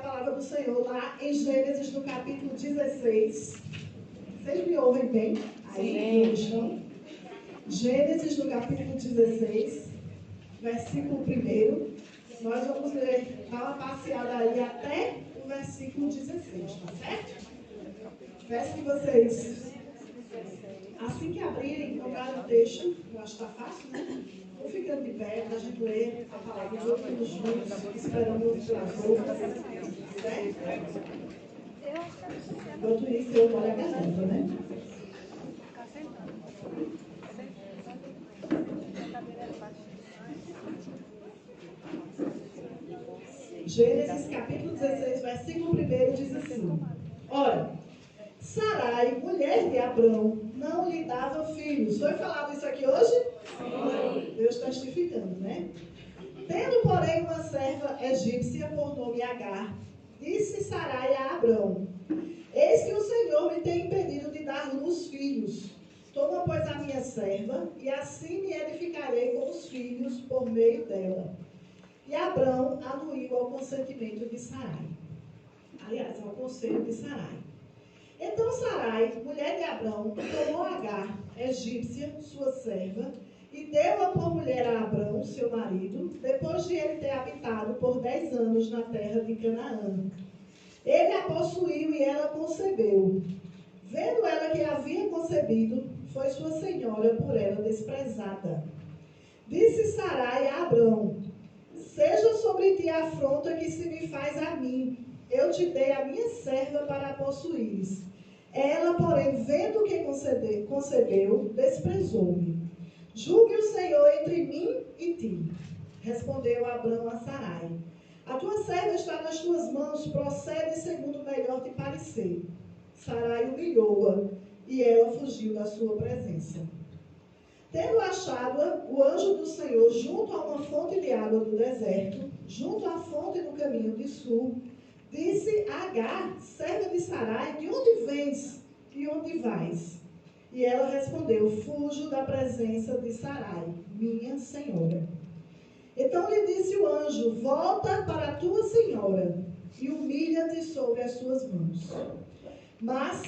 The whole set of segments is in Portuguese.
a palavra do Senhor lá em Gênesis, no capítulo 16. Vocês me ouvem bem? Aí, no chão. Gênesis, no capítulo 16, versículo 1. Nós vamos ler, dar uma passeada aí até o versículo 16, tá certo? Peço que vocês, assim que abrirem, encontrarem o texto, eu acho que está fácil, né? Vou ficando de pé para a gente ler a palavra de outros juntos, esperando pelas roupas, certo? Enquanto isso, eu molho a garganta, né? Gênesis capítulo 16, versículo 1 diz assim: Ora, Sarai, mulher de Abrão, não lhe dava filhos. Foi falado isso aqui hoje? Sim. Deus testificando, né? Tendo, porém, uma serva egípcia por nome Agar, disse Sarai a Abrão: Eis que o Senhor me tem impedido de dar luz filhos. Toma, pois, a minha serva, e assim me edificarei com os filhos por meio dela. E Abrão anuiu ao consentimento de Sarai. Aliás, ao conselho de Sarai. Então Sarai, mulher de Abrão, tomou Agar, egípcia, sua serva, e deu-a por mulher a Abrão, seu marido, depois de ele ter habitado por 10 anos na terra de Canaã. Ele a possuiu e ela concebeu. Vendo ela que havia concebido, foi sua senhora por ela desprezada. Disse Sarai a Abrão: Seja sobre ti a afronta que se me faz a mim. Eu te dei a minha serva para a possuires. Ela, porém, vendo que concebeu, desprezou-me. Julgue o Senhor entre mim e ti. Respondeu Abrão a Sarai: A tua serva está nas tuas mãos, procede segundo o melhor te parecer. Sarai humilhou-a, e ela fugiu da sua presença. Tendo achado-a, o anjo do Senhor junto a uma fonte de água do deserto, junto à fonte no caminho de sul, disse a Agar, serva de Sarai: De onde vens e onde vais? E ela respondeu: Fujo da presença de Sarai, minha senhora. Então lhe disse o anjo: Volta para a tua senhora e humilha-te sobre as suas mãos. Mas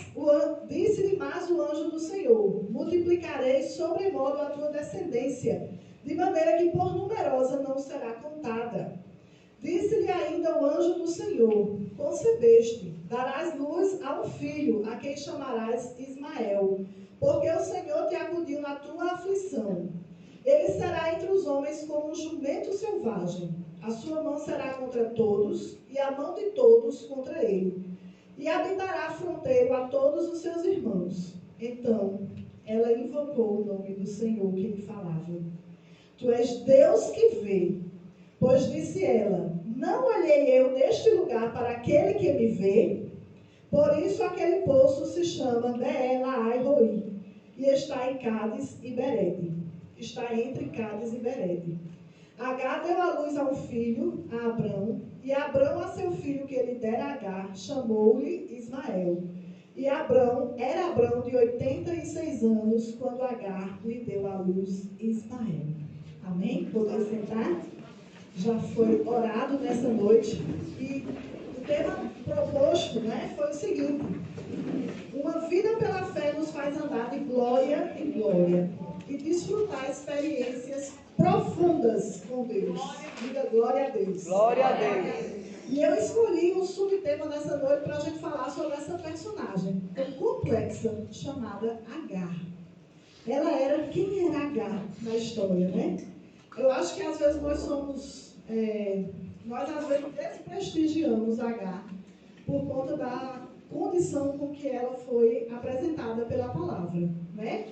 disse-lhe mais o anjo do Senhor: Multiplicarei sobremodo a tua descendência, de maneira que por numerosa não será contada. Disse-lhe ainda o anjo do Senhor: Concebeste, darás luz a um filho, a quem chamarás Ismael, porque o Senhor te acudiu na tua aflição. Ele será entre os homens como um jumento selvagem. A sua mão será contra todos, e a mão de todos contra ele. E habitará fronteiro a todos os seus irmãos. Então, ela invocou o nome do Senhor que lhe falava. Tu és Deus que vê. Pois disse ela: Não olhei eu neste lugar para aquele que me vê? Por isso aquele poço se chama Beer-Lahai-Roi, e está em Cádiz e Berede. Está entre Cádiz e Berede. Agar deu à luz a um filho, a Abrão, e Abrão a seu filho que ele dera a Agar, chamou-lhe Ismael. E era Abrão de 86 anos, quando Agar lhe deu à luz Ismael. Amém? Poder sentar? Já foi orado nessa noite. E o tema proposto, foi o seguinte: uma vida pela fé nos faz andar de glória em glória e desfrutar experiências profundas com Deus. Diga glória a Deus. Glória a Deus. E eu escolhi um subtema nessa noite para a gente falar sobre essa personagem tão complexa chamada Agar. Quem era Agar na história, né? Eu acho que às vezes nós às vezes desprestigiamos Agar por conta da condição com que ela foi apresentada pela palavra, né?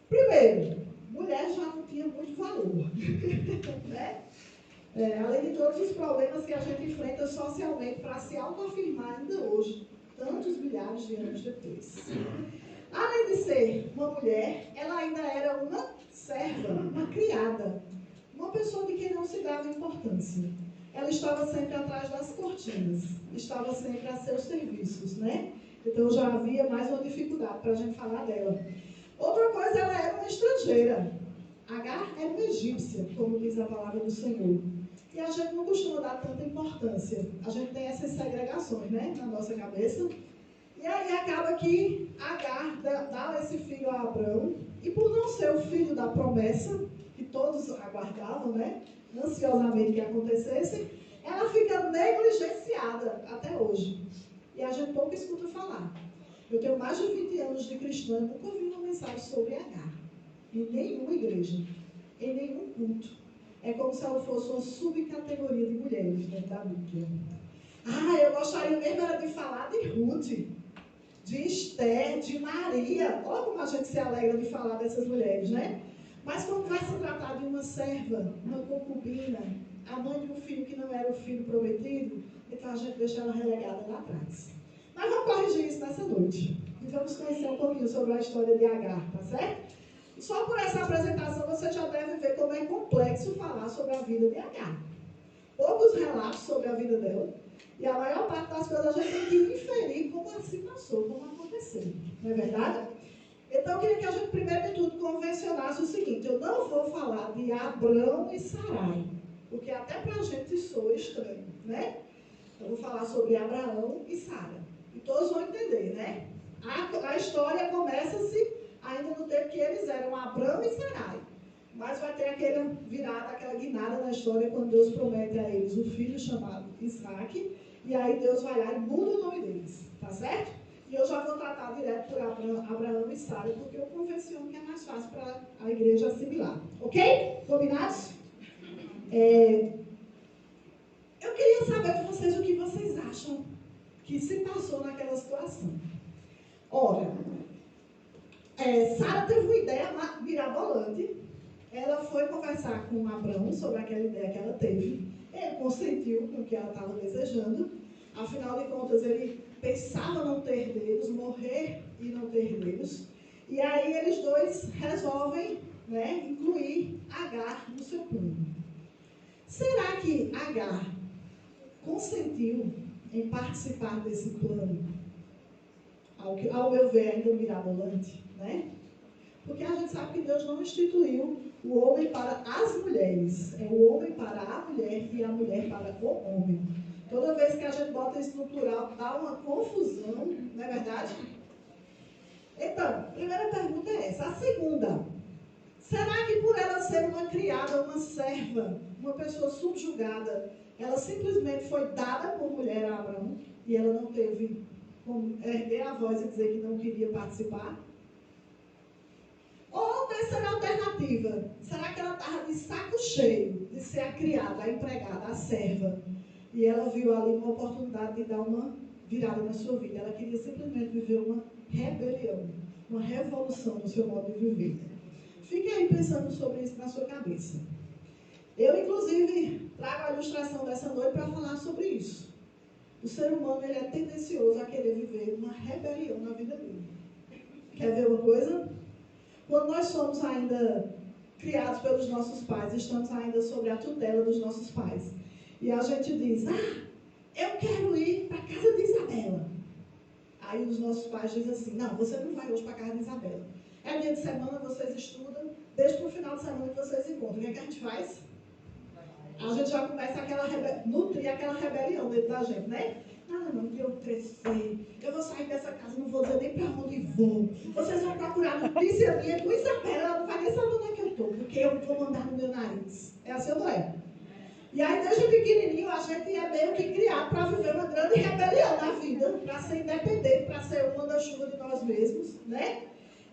Primeiro, mulher já não tinha muito valor, né? Além de todos os problemas que a gente enfrenta socialmente para se autoafirmar ainda hoje, tantos milhares de anos depois. Além de ser uma mulher, ela ainda era uma serva, uma criada, uma pessoa de quem não se dava importância. Ela estava sempre atrás das cortinas, estava sempre a seus serviços, né? Então já havia mais uma dificuldade para a gente falar dela. Outra coisa, ela era uma estrangeira. Agar era uma egípcia, como diz a palavra do Senhor. E a gente não costuma dar tanta importância. A gente tem essas segregações, né, na nossa cabeça. E aí acaba que Agar dá esse filho a Abrão, e por não ser o filho da promessa, que todos aguardavam, né, ansiosamente que acontecesse, ela fica negligenciada até hoje. E a gente pouco escuta falar. Eu tenho mais de 20 anos de cristã e nunca ouvi uma mensagem sobre Agar. Em nenhuma igreja, em nenhum culto. É como se ela fosse uma subcategoria de mulheres dentro da Bíblia. Eu gostaria mesmo era de falar de Ruth, de Esther, de Maria. Olha como a gente se alegra de falar dessas mulheres, né? Mas quando vai se tratar de uma serva, uma concubina, a mãe de um filho que não era o filho prometido, então a gente deixa ela relegada lá atrás. Mas vamos corrigir isso nessa noite. E vamos conhecer um pouquinho sobre a história de Agar, tá certo? E só por essa apresentação você já deve ver como é complexo falar sobre a vida de Agar. Poucos relatos sobre a vida dela. E a maior parte das coisas a gente tem que inferir como assim passou, como aconteceu. Não é verdade? Então eu queria que a gente, primeiro de tudo, convencionasse o seguinte: eu não vou falar de Abrão e Sarai, porque até para a gente soa estranho, né? Eu vou falar sobre Abraão e Sara. E todos vão entender, né? A história começa-se ainda no tempo que eles eram Abrão e Sarai. Mas vai ter aquela virada, aquela guinada na história, quando Deus promete a eles um filho chamado Isaac. E aí Deus vai lá e muda o nome deles, tá certo? E eu já vou tratar direto por Abraão e Sara, porque eu convenciono que é mais fácil para a igreja assimilar. Ok? Combinados? Eu queria saber de vocês o que vocês acham que se passou naquela situação. Ora, Sara teve uma ideia mirabolante. Ela foi conversar com Abrão sobre aquela ideia que ela teve. Ele consentiu com o que ela estava desejando. Afinal de contas, ele pensava não ter dedos, morrer e não ter dedos. E aí eles dois resolvem, né, incluir Agar no seu plano. Será que Agar consentiu em participar desse plano? Ao meu ver, ainda mirabolante, né? Porque a gente sabe que Deus não instituiu o homem para as mulheres. É o homem para a mulher e a mulher para o homem. Toda vez que a gente bota isso no plural, dá uma confusão, não é verdade? Então, a primeira pergunta é essa. A segunda: será que por ela ser uma criada, uma serva, uma pessoa subjugada, ela simplesmente foi dada por mulher a Abraão e ela não teve como erguer a voz e dizer que não queria participar? Ou terceira alternativa: será que ela estava de saco cheio de ser a criada, a empregada, a serva, e ela viu ali uma oportunidade de dar uma virada na sua vida? Ela queria simplesmente viver uma rebelião, uma revolução no seu modo de viver. Fique aí pensando sobre isso na sua cabeça. Eu, inclusive, trago a ilustração dessa noite para falar sobre isso. O ser humano, ele é tendencioso a querer viver uma rebelião na vida dele. Quer ver uma coisa? Quando nós somos ainda criados pelos nossos pais, estamos ainda sob a tutela dos nossos pais, e a gente diz: eu quero ir para a casa de Isabela. Aí os nossos pais dizem assim: não, você não vai hoje para a casa de Isabela. É dia de semana, vocês estudam, desde para o final de semana que vocês encontram. O que é que a gente faz? A gente já começa a nutrir aquela rebelião dentro da gente, né? Não, que eu crescer, eu vou sair dessa casa, não vou dizer nem para onde vou. Vocês vão procurar notícia minha com Isabela, ela não vai nem saber onde é que eu estou, porque eu vou mandar no meu nariz. É assim ou não é? E aí, desde pequenininho, a gente é meio que criado para viver uma grande rebelião na vida, para ser independente, para ser uma da chuva de nós mesmos, né?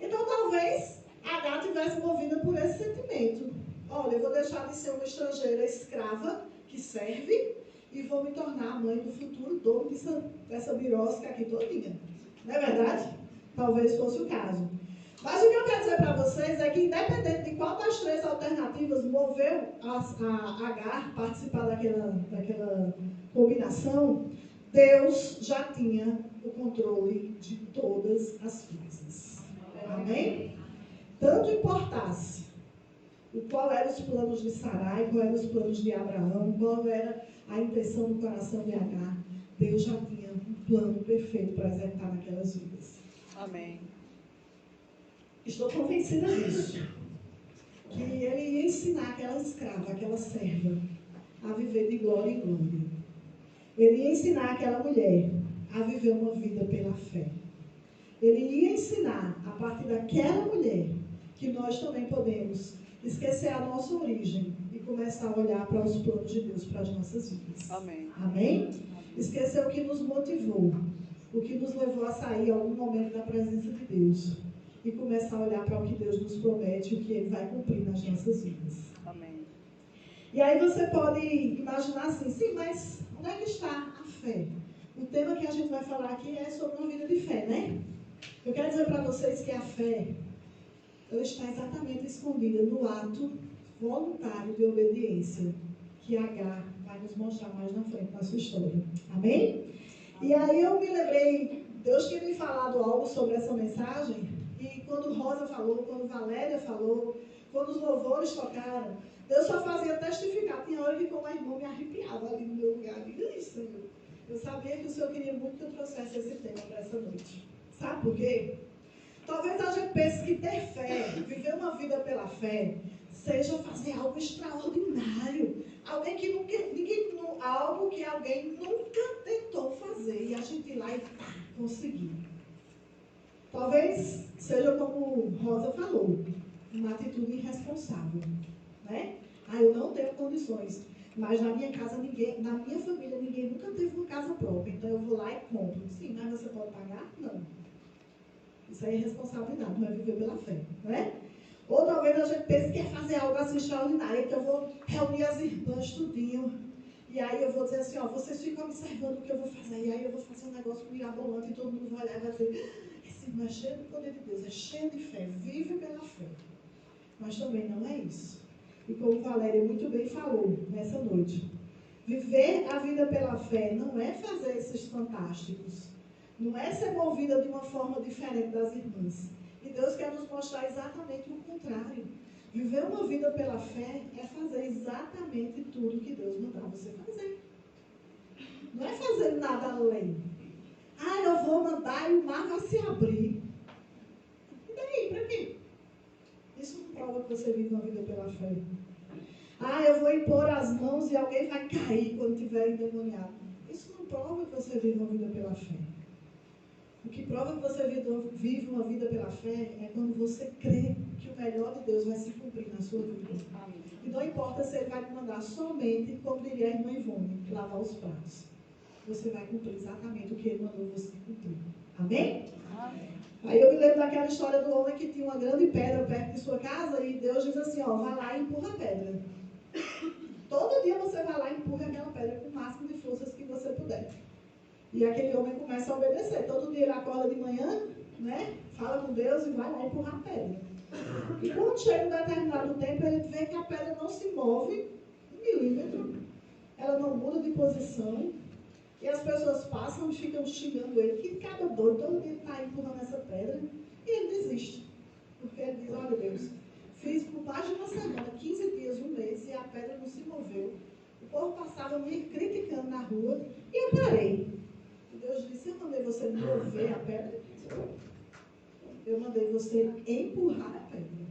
Então, talvez Agar tivesse movida por esse sentimento. Olha, eu vou deixar de ser uma estrangeira escrava que serve e vou me tornar a mãe do futuro dono dessa birosca aqui todinha. Não é verdade? Talvez fosse o caso. Mas o que eu quero dizer para vocês é que, independente de qual das três alternativas moveu a Agar participar daquela combinação, Deus já tinha o controle de todas as coisas. Amém? Tanto importasse qual eram os planos de Sarai, qual eram os planos de Abraão, qual era a intenção do coração de Agar, Deus já tinha um plano perfeito para executar naquelas vidas. Amém. Estou convencida disso. Que ele ia ensinar aquela escrava, aquela serva, a viver de glória em glória. Ele ia ensinar aquela mulher a viver uma vida pela fé. Ele ia ensinar, a partir daquela mulher, que nós também podemos esquecer a nossa origem e começar a olhar para os planos de Deus para as nossas vidas. Amém. Amém? Esquecer o que nos motivou, o que nos levou a sair em algum momento da presença de Deus e começar a olhar para o que Deus nos promete e o que Ele vai cumprir nas nossas vidas. Amém. E aí você pode imaginar assim, sim, mas onde é que está a fé? O tema que a gente vai falar aqui é sobre uma vida de fé, né? Eu quero dizer para vocês que a fé, ela está exatamente escondida no ato voluntário de obediência que Agar vai nos mostrar mais na frente na sua história. Amém? E aí eu me lembrei, Deus tinha me falado algo sobre essa mensagem, e quando Rosa falou, quando Valéria falou, quando os louvores tocaram, Deus só fazia testificar. Tinha hora que como a irmã me arrepiava ali no meu lugar. Diga isso, Senhor. Eu sabia que o Senhor queria muito que eu trouxesse esse tema para essa noite. Sabe por quê? Talvez a gente pense que ter fé, viver uma vida pela fé, seja fazer algo extraordinário. Algo que alguém nunca tentou fazer e a gente ir lá e conseguir. Talvez seja como Rosa falou, uma atitude irresponsável, né? Eu não tenho condições, mas na minha casa na minha família ninguém nunca teve uma casa própria, então eu vou lá e compro. Sim, mas você pode pagar? Não. Isso é irresponsabilidade, não é viver pela fé, né? Ou talvez a gente pense que é fazer algo assim extraordinário, então eu vou reunir as irmãs tudinho, e aí eu vou dizer assim, vocês ficam observando o que eu vou fazer, e aí eu vou fazer um negócio mirabolante e todo mundo vai olhar e vai dizer, esse irmão é cheio do poder de Deus, é cheio de fé, vive pela fé. Mas também não é isso. E como Valéria muito bem falou nessa noite, viver a vida pela fé não é fazer esses fantásticos, não é ser movida de uma forma diferente das irmãs. E Deus quer nos mostrar exatamente o contrário. Viver uma vida pela fé é fazer exatamente tudo que Deus mandar você fazer. Não é fazer nada além. Eu vou mandar e o mar vai se abrir. E daí, para quê? Isso não prova que você vive uma vida pela fé. Eu vou impor as mãos e alguém vai cair quando estiver endemoniado. Isso não prova que você vive uma vida pela fé. O que prova que você vive uma vida pela fé é quando você crê que o melhor de Deus vai se cumprir na sua vida. E não importa se Ele vai te mandar somente, como diria a irmã Ivone, lavar os pratos. Você vai cumprir exatamente o que Ele mandou você cumprir. Amém? Amém. Aí eu me lembro daquela história do homem que tinha uma grande pedra perto de sua casa e Deus diz assim, vai lá e empurra a pedra. Todo dia você vai lá e empurra aquela pedra com o máximo de forças que você puder. E aquele homem começa a obedecer. Todo dia ele acorda de manhã, né? Fala com Deus e vai lá empurrar a pedra. E quando chega um determinado tempo, ele vê que a pedra não se move 1 milímetro. Ela não muda de posição. E as pessoas passam e ficam xingando ele. Que cada doido, todo dia ele está empurrando essa pedra. E ele desiste. Porque ele diz, olha Deus, fiz por mais de uma semana, 15 dias, 1 mês, e a pedra não se moveu. O povo passava me criticando na rua e eu parei. Deus disse, eu mandei você mover a pedra? Eu mandei você empurrar a pedra.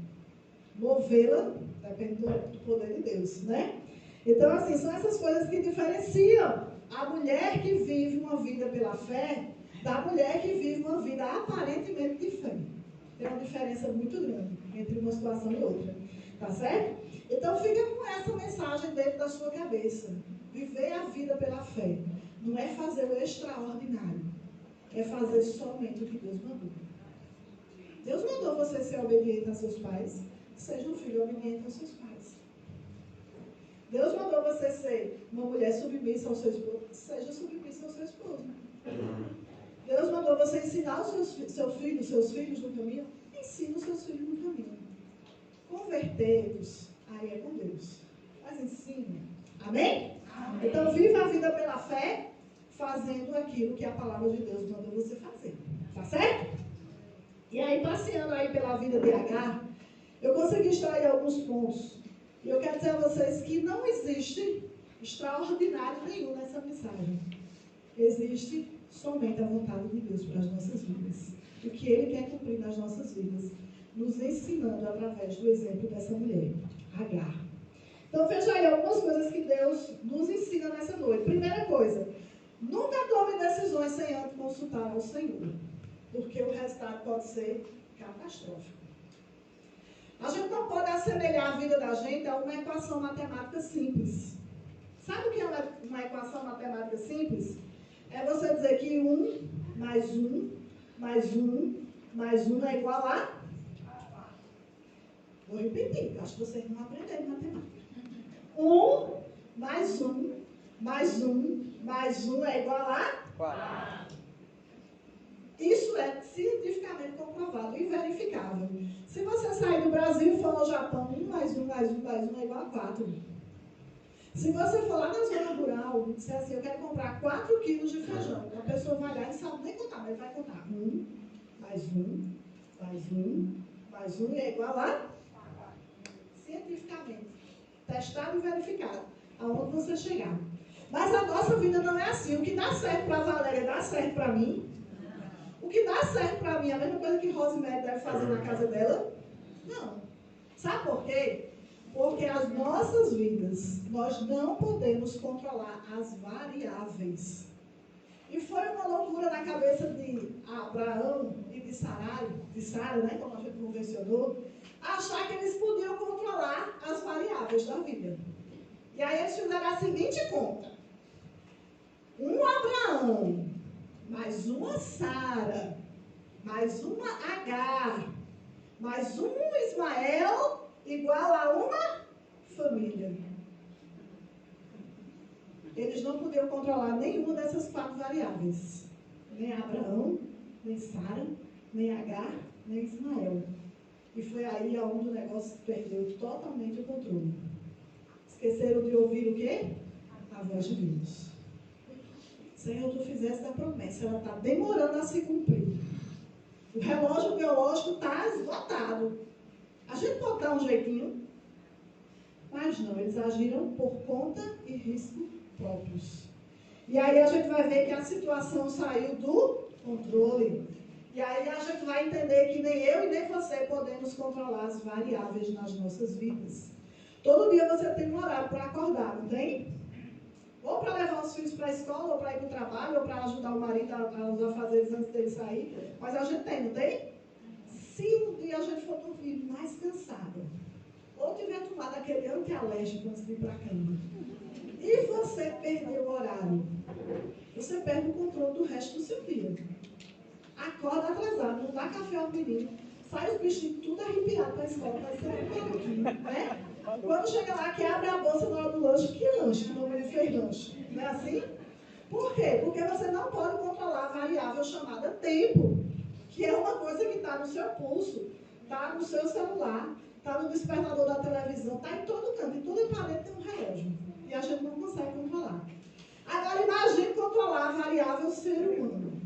Movê-la depende do poder de Deus, né? Então, assim, são essas coisas que diferenciam a mulher que vive uma vida pela fé da mulher que vive uma vida aparentemente de fé. Tem uma diferença muito grande entre uma situação e outra. Tá certo? Então, fica com essa mensagem dentro da sua cabeça. Viver a vida pela fé não é fazer o extraordinário, é fazer somente o que Deus mandou. Deus mandou você ser obediente aos seus pais, seja um filho obediente aos seus pais. Deus mandou você ser uma mulher submissa ao seu esposo, seja submissa ao seu esposo. Deus mandou você ensinar os seus filhos no caminho, ensina os seus filhos no caminho. Convertê-los, aí é com Deus. Mas ensina. Amém? Amém? Então, viva a vida pela fé, fazendo aquilo que a palavra de Deus manda você fazer. Tá certo? E aí, passeando aí pela vida de Agar, eu consegui extrair alguns pontos. E eu quero dizer a vocês que não existe extraordinário nenhum nessa mensagem. Existe somente a vontade de Deus para as nossas vidas. O que Ele quer cumprir nas nossas vidas, nos ensinando através do exemplo dessa mulher, Agar. Então veja aí algumas coisas que Deus nos ensina nessa noite. Primeira coisa, nunca tome decisões sem antes consultar ao Senhor, porque o resultado pode ser catastrófico. A gente não pode assemelhar a vida da gente a uma equação matemática simples. Sabe o que é uma equação matemática simples? É você dizer que 1 mais 1 mais 1 mais 1 é igual a... Vou repetir, acho que vocês não aprenderam matemática. 1 mais 1 mais 1 mais 1 é igual a... 4. Isso é cientificamente comprovado e verificável. Se você sair do Brasil e for ao Japão, 1 mais 1 mais 1 mais 1 é igual a 4. Se você for lá na zona rural e disser assim, eu quero comprar 4 quilos de feijão, a pessoa vai lá e não sabe nem contar, mas vai contar 1 mais 1 mais 1 mais 1 é igual a 4. Cientificamente. Testado e verificado. Aonde você chegar. Mas a nossa vida não é assim. O que dá certo para a Valéria dá certo para mim. O que dá certo para mim é a mesma coisa que Rosemary deve fazer na casa dela? Não. Sabe por quê? Porque as nossas vidas, nós não podemos controlar as variáveis. E foi uma loucura na cabeça de Abraão e de Sara, né, como a gente convencionou, achar que eles podiam controlar as variáveis da vida. E aí eles fizeram a seguinte conta. Um Abraão, mais uma Sara, mais uma Agar, mais um Ismael, igual a uma família. Eles não podiam controlar nenhuma dessas 4 variáveis. Nem Abraão, nem Sara, nem Agar, nem Ismael. E foi aí onde o negócio perdeu totalmente o controle. Esqueceram de ouvir o quê? A voz de Deus. Senhor, tu fizeste a promessa, ela está demorando a se cumprir. O relógio biológico está esgotado. A gente pode dar um jeitinho, mas não, eles agiram por conta e risco próprios. E aí a gente vai ver que a situação saiu do controle. E aí a gente vai entender que nem eu e nem você podemos controlar as variáveis nas nossas vidas. Todo dia você tem um horário para acordar, não tem? Ou para levar os filhos para a escola, ou para ir para o trabalho, ou para ajudar o marido aos afazeres antes dele sair. Mas a gente tem, não tem? Se um dia a gente for dormir mais cansado, ou tiver tomado aquele antialérgico antes de ir para a cama, e você perder o horário, você perde o controle do resto do seu dia. Acorda atrasado, não dá café ao menino, sai os bichinhos tudo arrepiado para a escola, vai ser um pouquinho, né? Quando chega lá, que abre a bolsa na hora do lanche, que lanche? Que não ele fez lanche. Não é assim? Por quê? Porque você não pode controlar a variável chamada tempo, que é uma coisa que está no seu pulso, está no seu celular, está no despertador da televisão, está em todo canto, em todo planeta tem um relógio. E a gente não consegue controlar. Agora imagine controlar a variável ser humano.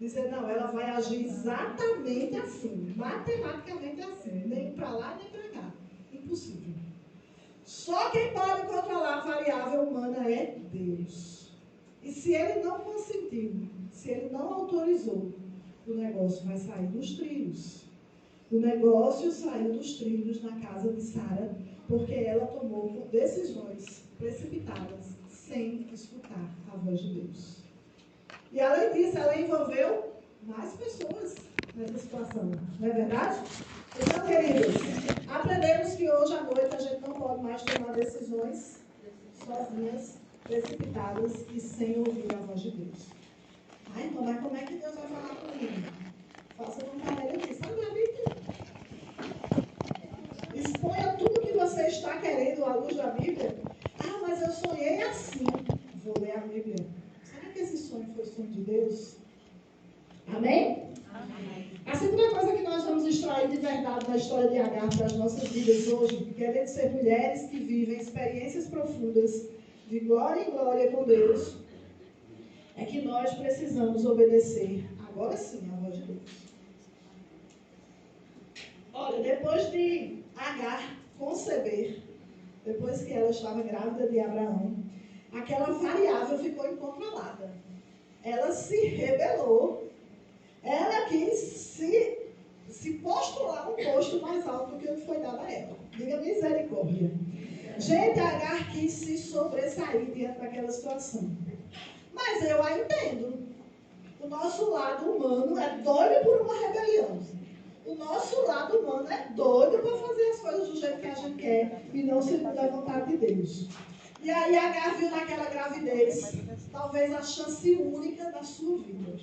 Dizer, não, ela vai agir exatamente assim, matematicamente assim, nem para lá nem para cá. Impossível. Só quem pode controlar a variável humana é Deus. E se ele não consentiu, se ele não autorizou, o negócio vai sair dos trilhos. O negócio saiu dos trilhos na casa de Sara, porque ela tomou decisões precipitadas, sem escutar a voz de Deus. E além disso, ela envolveu mais pessoas nessa situação. Não é verdade? Então, queridos, aprendemos que hoje à noite a gente não pode mais tomar decisões sozinhas, precipitadas e sem ouvir a voz de Deus. Ai, então, mas como é que Deus vai falar comigo? Faça como Valéria disse, sabe a Bíblia? Exponha tudo que você está querendo à luz da Bíblia. Ah, mas eu sonhei assim. Vou ler a Bíblia. Será que esse sonho foi sonho de Deus? Amém? Amém. A segunda coisa que nós vamos extrair de verdade da história de Agar para as nossas vidas hoje, querendo ser mulheres que vivem experiências profundas de glória em glória com Deus, é que nós precisamos obedecer, agora sim, a voz de Deus. Olha, depois de Agar conceber, depois que ela estava grávida de Abraão, aquela variável ficou incontrolada. Ela se rebelou. Ela quis se postular um posto mais alto do que o que foi dado a ela. Diga misericórdia. Gente, Agar quis se sobressair diante daquela situação. Mas eu a entendo. O nosso lado humano é doido por uma rebelião. O nosso lado humano é doido para fazer as coisas do jeito que a gente quer e não segundo a vontade de Deus. E aí Agar viu naquela gravidez, talvez a chance única da sua vida.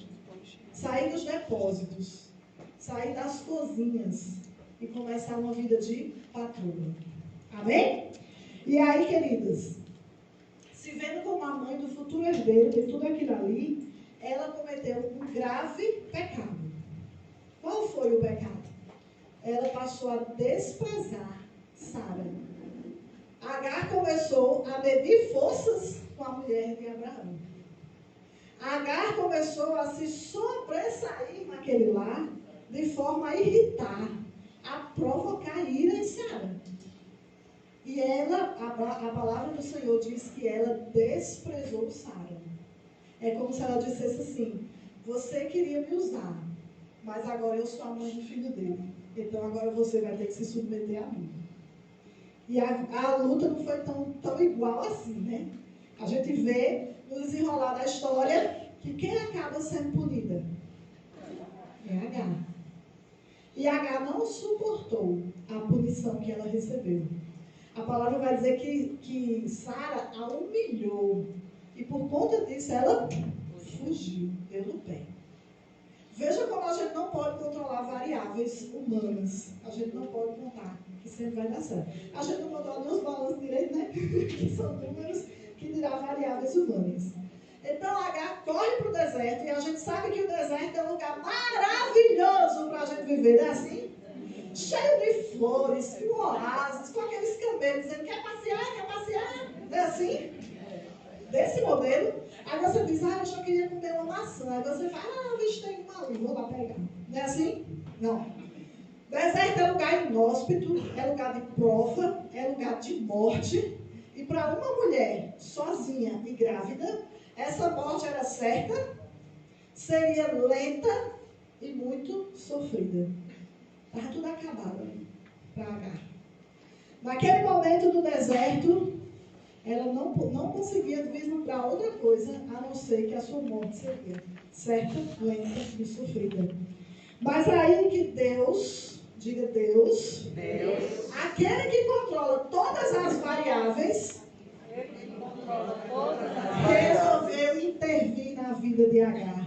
Sair dos depósitos, sair das cozinhas e começar uma vida de patroa. Amém? E aí, queridas, se vendo como a mãe do futuro herdeiro de tudo aquilo ali, ela cometeu um grave pecado. Qual foi o pecado? Ela passou a desprezar Sara. Agar começou a medir forças com a mulher de Abraão. Agar começou a se sobressair naquele lar de forma a irritar, a provocar ira em Sara. E ela, a palavra do Senhor diz que ela desprezou Sara. É como se ela dissesse assim: você queria me usar, mas agora eu sou a mãe do filho dele. Então agora você vai ter que se submeter a mim. E a luta não foi tão igual assim, né? A gente vê no desenrolar da história que quem acaba sendo punida é Agar. E Agar não suportou a punição que ela recebeu. A palavra vai dizer que Sara a humilhou. E por conta disso ela fugiu, deu no pé. Veja como a gente não pode controlar variáveis humanas. A gente não pode contar que sempre vai dar certo. A gente não controla nem os balanços direito, né? Que são números que dirá variáveis humanas. Então Agar corre para o deserto e a gente sabe que o deserto é um lugar maravilhoso para a gente viver, não é assim? Cheio de flores, com oásis, com aqueles camelos dizendo quer passear, não é assim? Desse modelo. Aí você diz, eu só queria comer uma maçã. Aí você fala, bicho, tem uma ali, vou lá pegar. Não é assim? Não. Deserto é lugar inóspito, é lugar de prova, é lugar de morte. E para uma mulher sozinha e grávida, essa morte era certa, seria lenta e muito sofrida. Estava tudo acabado ali para Agar. Naquele momento do deserto, ela não conseguia vislumbrar outra coisa a não ser que a sua morte seria certa, lenta e sofrida. Mas aí que Deus, diga Deus, aquele que controla todas as variáveis, resolveu intervir na vida de Agar.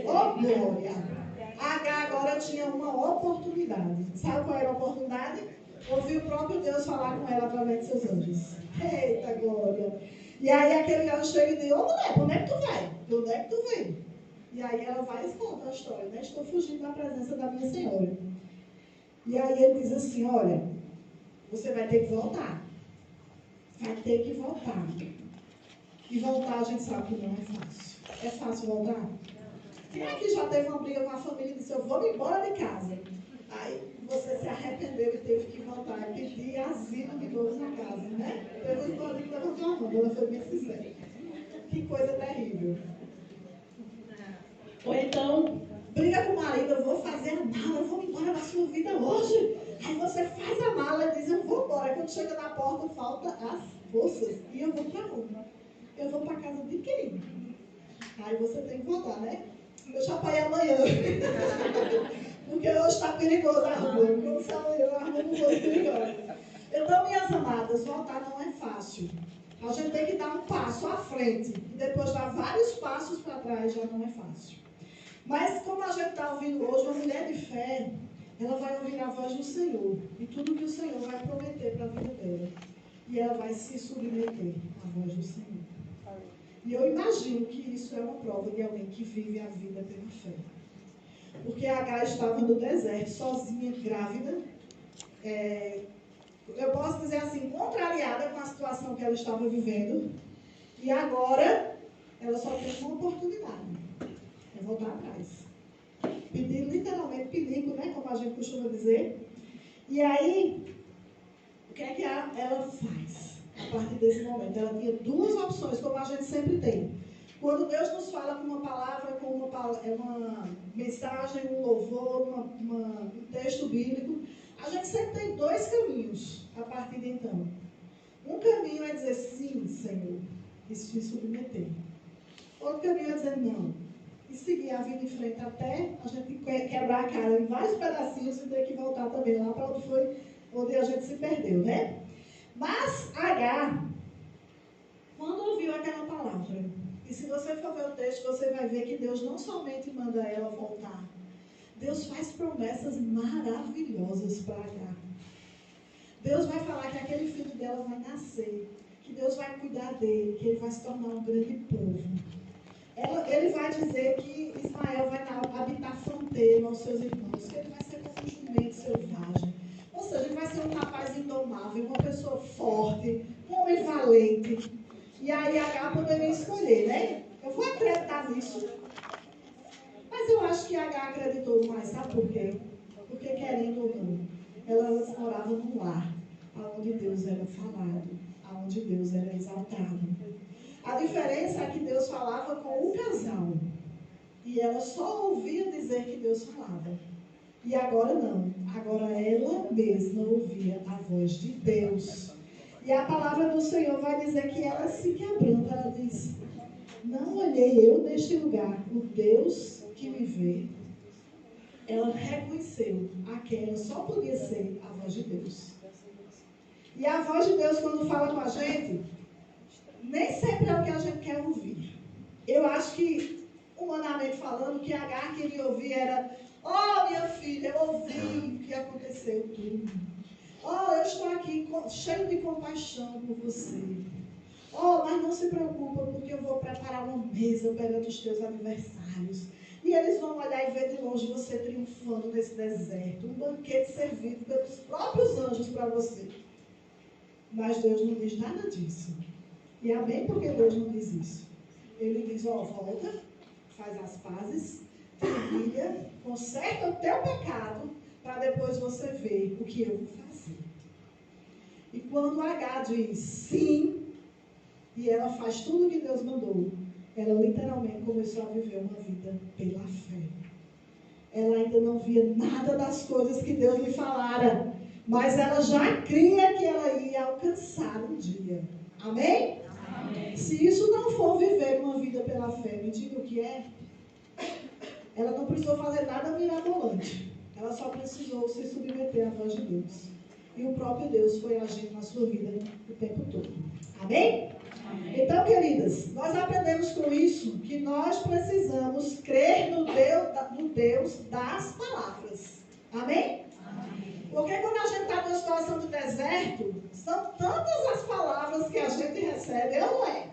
Oh, glória! Agar agora tinha uma oportunidade. Sabe qual era a oportunidade? Ouvir o próprio Deus falar com ela através de seus anjos. Eita, glória! E aí aquele anjo chega e diz, ô mulher, para onde é que tu vai? De onde é que tu vem? E aí ela vai e conta a história, né? Estou fugindo da presença da minha senhora. E aí ele diz assim, olha, você vai ter que voltar. Vai ter que voltar. E voltar a gente sabe que não é fácil. É fácil voltar? Quem aqui já teve uma briga com a família e disse, eu vou me embora de casa? Aí você se arrependeu e teve que voltar e pedir asilo de novo na casa, né? Teve um irmão que levantou a mão, ela foi bem sincera. Que coisa terrível. Ou então, briga com o marido, eu vou fazer a mala, eu vou embora da sua vida hoje. Aí você faz a mala e diz, eu vou embora. Quando chega na porta, falta as forças. E eu vou para onde? Eu vou para casa de quem? Aí você tem que voltar, né? Deixa eu ir amanhã. Porque hoje está perigoso a rua. Quando sai amanhã, a rua não foi perigosa. Então, minhas amadas, voltar não é fácil. A gente tem que dar um passo à frente. E depois dar vários passos para trás já não é fácil. Mas como a gente está ouvindo hoje, uma mulher de fé, ela vai ouvir a voz do Senhor. E tudo que o Senhor vai prometer para a vida dela. E ela vai se submeter à voz do Senhor. E eu imagino que isso é uma prova de alguém que vive a vida pela fé. Porque Agar estava no deserto, sozinha, grávida. Eu posso dizer assim, contrariada com a situação que ela estava vivendo. E agora, ela só tem uma oportunidade. É voltar atrás. Pedir, literalmente, pinico, né? Como a gente costuma dizer. E aí, o que é que ela faz? A partir desse momento, ela tinha duas opções, como a gente sempre tem. Quando Deus nos fala com uma palavra, com uma mensagem, um louvor, um texto bíblico, a gente sempre tem dois caminhos a partir de então. Um caminho é dizer sim, Senhor, e se submeter. Outro caminho é dizer não. E seguir a vida em frente até a gente quebrar a cara em vários pedacinhos e ter que voltar também lá para onde foi, onde a gente se perdeu, né? Mas Agar, quando ouviu aquela palavra, e se você for ver o texto, você vai ver que Deus não somente manda ela voltar, Deus faz promessas maravilhosas para Agar. Deus vai falar que aquele filho dela vai nascer, que Deus vai cuidar dele, que ele vai se tornar um grande povo. Ele vai dizer que Ismael vai habitar fronteira aos seus irmãos, que ele vai ser como um jumento selvagem. Ou seja, ele vai ser um rapaz indomável, uma pessoa forte, um homem valente. E aí Agar poderia escolher, né? Eu vou acreditar nisso. Mas eu acho que Agar acreditou mais, sabe por quê? Porque, querendo ou não, ela morava num lar onde Deus era falado, onde Deus era exaltado. A diferença é que Deus falava com o casal. E ela só ouvia dizer que Deus falava. E agora não. Agora ela mesma ouvia a voz de Deus. E a palavra do Senhor vai dizer que ela se quebranta. Ela diz: não olhei eu neste lugar o Deus que me vê. Ela reconheceu a quem ela só podia ser a voz de Deus. E a voz de Deus, quando fala com a gente, nem sempre é o que a gente quer ouvir. Eu acho que, humanamente falando, o que Agar queria ouvir era: oh, minha filha, eu ouvi o que aconteceu tudo. Oh, eu estou aqui cheio de compaixão por você. Oh, mas não se preocupa, porque eu vou preparar uma mesa perante os teus adversários. E eles vão olhar e ver de longe você triunfando nesse deserto. Um banquete servido pelos próprios anjos para você. Mas Deus não diz nada disso. E amém porque Deus não diz isso. Ele diz: ó, volta, faz as pazes, filha, conserta o teu pecado, para depois você ver o que eu vou fazer. E quando Agar diz sim, e ela faz tudo o que Deus mandou, ela literalmente começou a viver uma vida pela fé. Ela ainda não via nada das coisas que Deus lhe falara, mas ela já cria que ela ia alcançar um dia. Amém? Amém. Se isso não for viver uma vida pela fé, me diga o que é. Ela não precisou fazer nada mirabolante. Ela só precisou se submeter à voz de Deus. E o próprio Deus foi agindo na sua vida o tempo todo. Amém? Amém. Então, queridas, nós aprendemos com isso que nós precisamos crer no Deus das palavras. Amém? Amém. Porque quando a gente está numa situação de deserto, são tantas as palavras que a gente recebe, não é?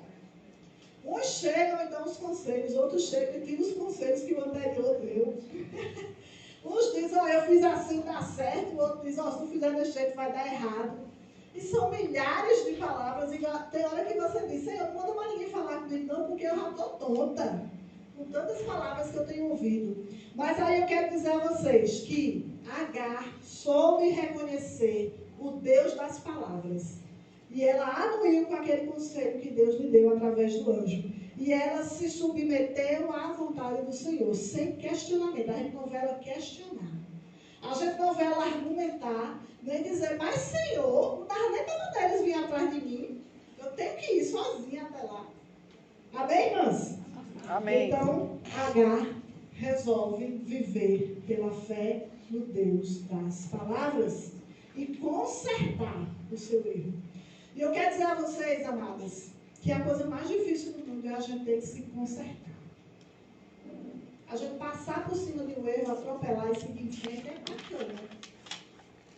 Uns chegam e dão os conselhos, outros chegam e tiram os conselhos que o anterior deu. Uns dizem: ó, eu fiz assim, dá certo. O outro diz: ó, se tu fizer desse jeito, vai dar errado. E são milhares de palavras. E tem hora que você diz: Senhor, não manda mais ninguém falar comigo não, porque eu já estou tonta com tantas palavras que eu tenho ouvido. Mas aí eu quero dizer a vocês que Agar soube reconhecer o Deus das palavras. E ela anuiu com aquele conselho que Deus lhe deu através do anjo. E ela se submeteu à vontade do Senhor, sem questionamento. A gente não vê ela questionar. A gente não vê ela argumentar, nem dizer: mas Senhor, não estava nem dando deles vir atrás de mim. Eu tenho que ir sozinha até lá. Amém, irmãs? Amém. Então, Agar resolve viver pela fé no Deus das palavras e consertar o seu erro. E eu quero dizer a vocês, amadas, que a coisa mais difícil do mundo é a gente ter que se consertar. A gente passar por cima de um erro, atropelar e seguir em frente é bacana.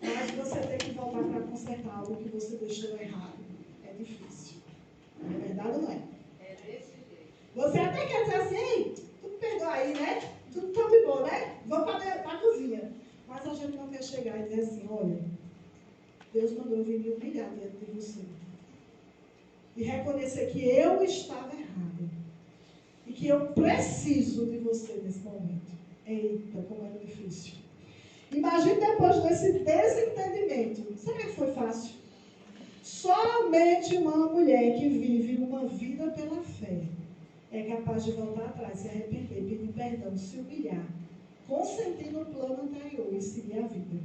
Mas você ter que voltar para consertar algo que você deixou errado é difícil. É verdade ou não é? É desse jeito. Você até quer dizer assim: ei, tu me perdoa aí, né? Tudo tá de boa, né? Vamos para a cozinha. Mas a gente não quer chegar e dizer assim: olha, Deus mandou vir me humilhar diante de você. E reconhecer que eu estava errado. E que eu preciso de você nesse momento. Eita, como é difícil. Imagine depois desse desentendimento. Será que foi fácil? Somente uma mulher que vive uma vida pela fé é capaz de voltar atrás, se arrepender, pedir perdão, se humilhar, consentir no plano anterior e seguir a vida.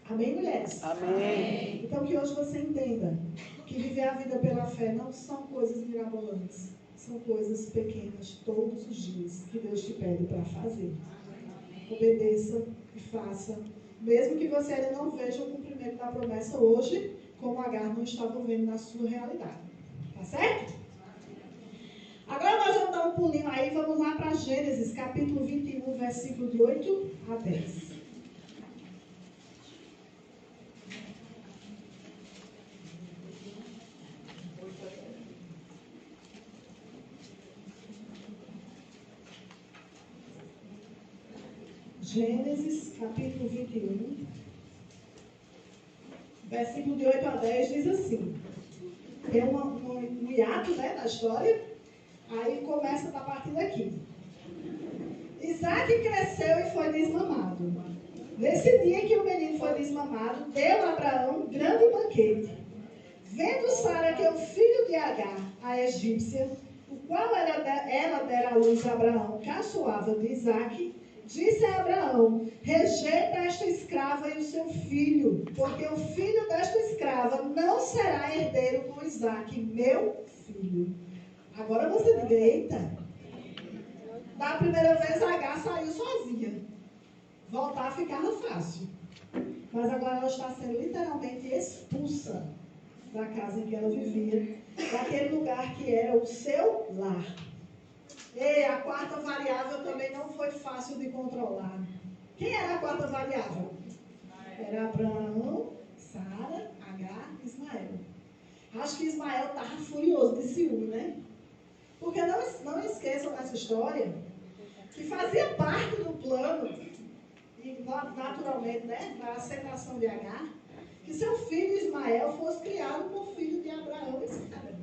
Amém, mulheres? Amém. Então que hoje você entenda que viver a vida pela fé não são coisas mirabolantes. São coisas pequenas todos os dias que Deus te pede para fazer. Obedeça e faça. Mesmo que você ainda não veja o cumprimento da promessa hoje, como Agar não estava vendo na sua realidade. Tá certo? Agora nós vamos dar um pulinho aí, vamos lá para Gênesis, capítulo 21, versículo de 8 a 10. Gênesis, capítulo 21, versículo de 8 a 10 diz assim. Tem um hiato, né, na história. Aí começa a partir daqui. Isaac cresceu e foi desmamado. Nesse dia que o menino foi desmamado, deu a Abraão um grande banquete. Vendo Sara que o filho de Agar, a egípcia, o qual ela dera à luz a Abraão, caçoava de Isaac, disse a Abraão: rejeita esta escrava e o seu filho, porque o filho desta escrava não será herdeiro com Isaac, meu filho. Agora você diga, eita. Da primeira vez Agar saiu sozinha. Voltar ficava fácil. Mas agora ela está sendo literalmente expulsa da casa em que ela vivia, daquele lugar que era o seu lar. E a quarta variável também não foi fácil de controlar. Quem era a quarta variável? Era Abraão, Sara, Agar e Ismael. Acho que Ismael estava furioso de ciúme, né? Porque não esqueçam nessa história que fazia parte do plano, e naturalmente, né, da aceitação de Agar, que seu filho Ismael fosse criado por filho de Abraão e Sara.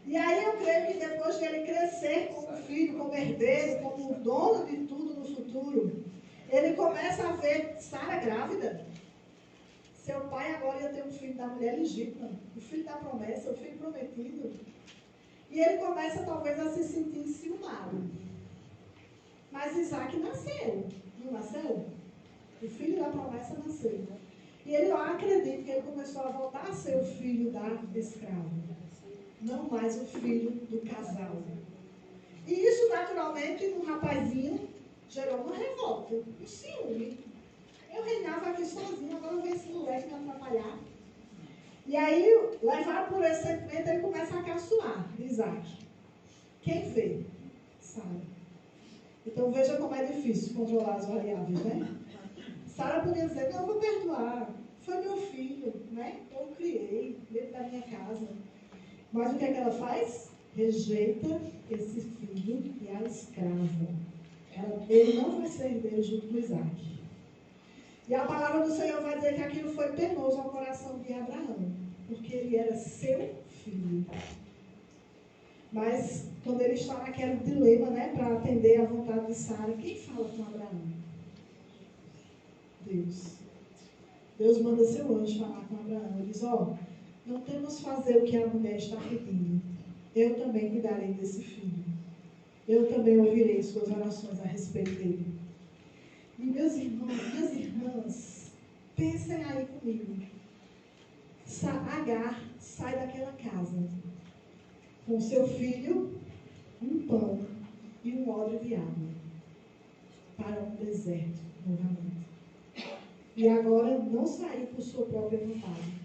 E aí eu creio que depois de ele crescer como filho, como herdeiro, como dono de tudo no futuro, ele começa a ver Sara grávida. Seu pai agora ia ter um filho da mulher legítima, o filho da promessa, o filho prometido. E ele começa talvez a se sentir enciumado. Mas Isaac nasceu, não nasceu? O filho da promessa nasceu. E ele, eu acredito que ele começou a voltar a ser o filho da escrava. Não mais o filho do casal. E isso, naturalmente, no rapazinho, gerou uma revolta, um ciúme. Eu reinava aqui sozinho, agora vem esse moleque me atrapalhar. E aí, levado por esse sentimento, ele começa a caçoar de Isaac. Quem vê? Sara. Então veja como é difícil controlar as variáveis, né? Sara podia dizer, não, eu vou perdoar. Foi meu filho, né? Eu criei dentro da minha casa. Mas o que é que ela faz? Rejeita esse filho e a escrava. Ele não vai ser herdeiro junto com Isaac. E a palavra do Senhor vai dizer que aquilo foi penoso ao coração de Abraão, porque ele era seu filho. Mas quando ele está naquele dilema, né, para atender à vontade de Sara, quem fala com Abraão? Deus. Deus manda seu anjo falar com Abraão. Ele diz, não temos fazer o que a mulher está pedindo. Eu também cuidarei desse filho. Eu também ouvirei suas orações a respeito dele. E meus irmãos, minhas irmãs, pensem aí comigo. Agar sai daquela casa com seu filho, um pão e um odre de água para um deserto novamente. E agora não saiu por sua própria vontade.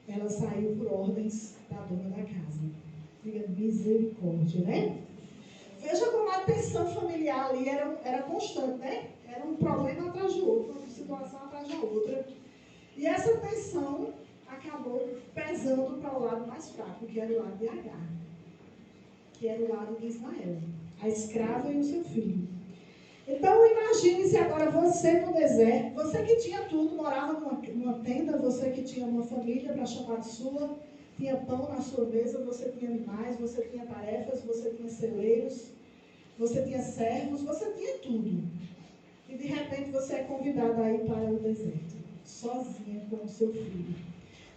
Ela saiu por ordens da dona da casa. Diga misericórdia, né? Veja como a tensão familiar ali era constante, né? Era um problema atrás de outro, uma situação atrás da outra. E essa tensão acabou pesando para o lado mais fraco, que era o lado de Agar, que era o lado de Ismael, a escrava e o seu filho. Então imagine-se agora você no deserto, você que tinha tudo, morava numa tenda, você que tinha uma família para chamar de sua, tinha pão na sua mesa, você tinha animais, você tinha tarefas, você tinha celeiros, você tinha servos, você tinha tudo. E de repente você é convidado a ir para o deserto, sozinha com o seu filho.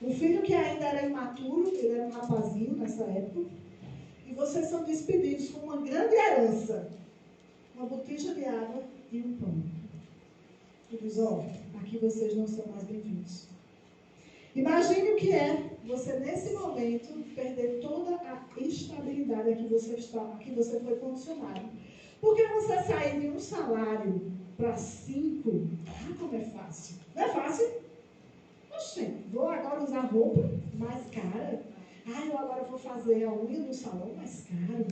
Um filho que ainda era imaturo, ele era um rapazinho nessa época, e vocês são despedidos com uma grande herança, uma botija de água e um pão. E diz, aqui vocês não são mais bem-vindos. Imagine o que é você, nesse momento, perder toda a estabilidade a que você foi condicionado. Porque você sair de um salário para 5, como é fácil. Não é fácil? Oxe, vou agora usar roupa mais cara. Eu agora vou fazer a unha no salão mais caro.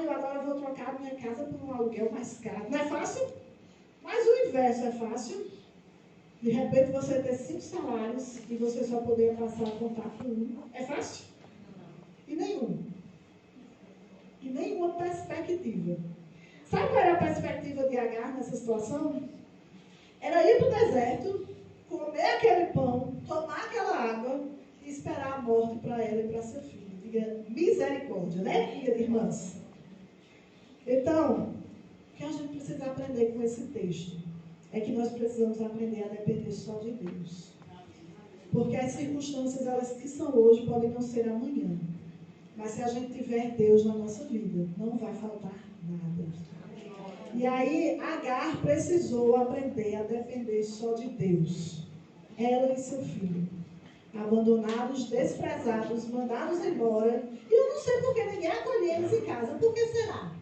Eu agora vou trocar a minha casa por um aluguel mais caro. Não é fácil? Mas o inverso é fácil. De repente você ter 5 salários e você só poder passar a contar com um. É fácil? E nenhum. E nenhuma perspectiva. Sabe qual era a perspectiva de Agar nessa situação? Era ir para o deserto, comer aquele pão, tomar aquela água e esperar a morte para ela e para seu filho. Diga misericórdia, né, filha de irmãs? Então, o que a gente precisa aprender com esse texto é que nós precisamos aprender a depender só de Deus. Porque as circunstâncias, elas que são hoje, podem não ser amanhã. Mas se a gente tiver Deus na nossa vida, não vai faltar nada. E aí, Agar precisou aprender a depender só de Deus. Ela e seu filho. Abandonados, desprezados, mandados embora. E eu não sei por que ninguém acolhia eles em casa. Por que será?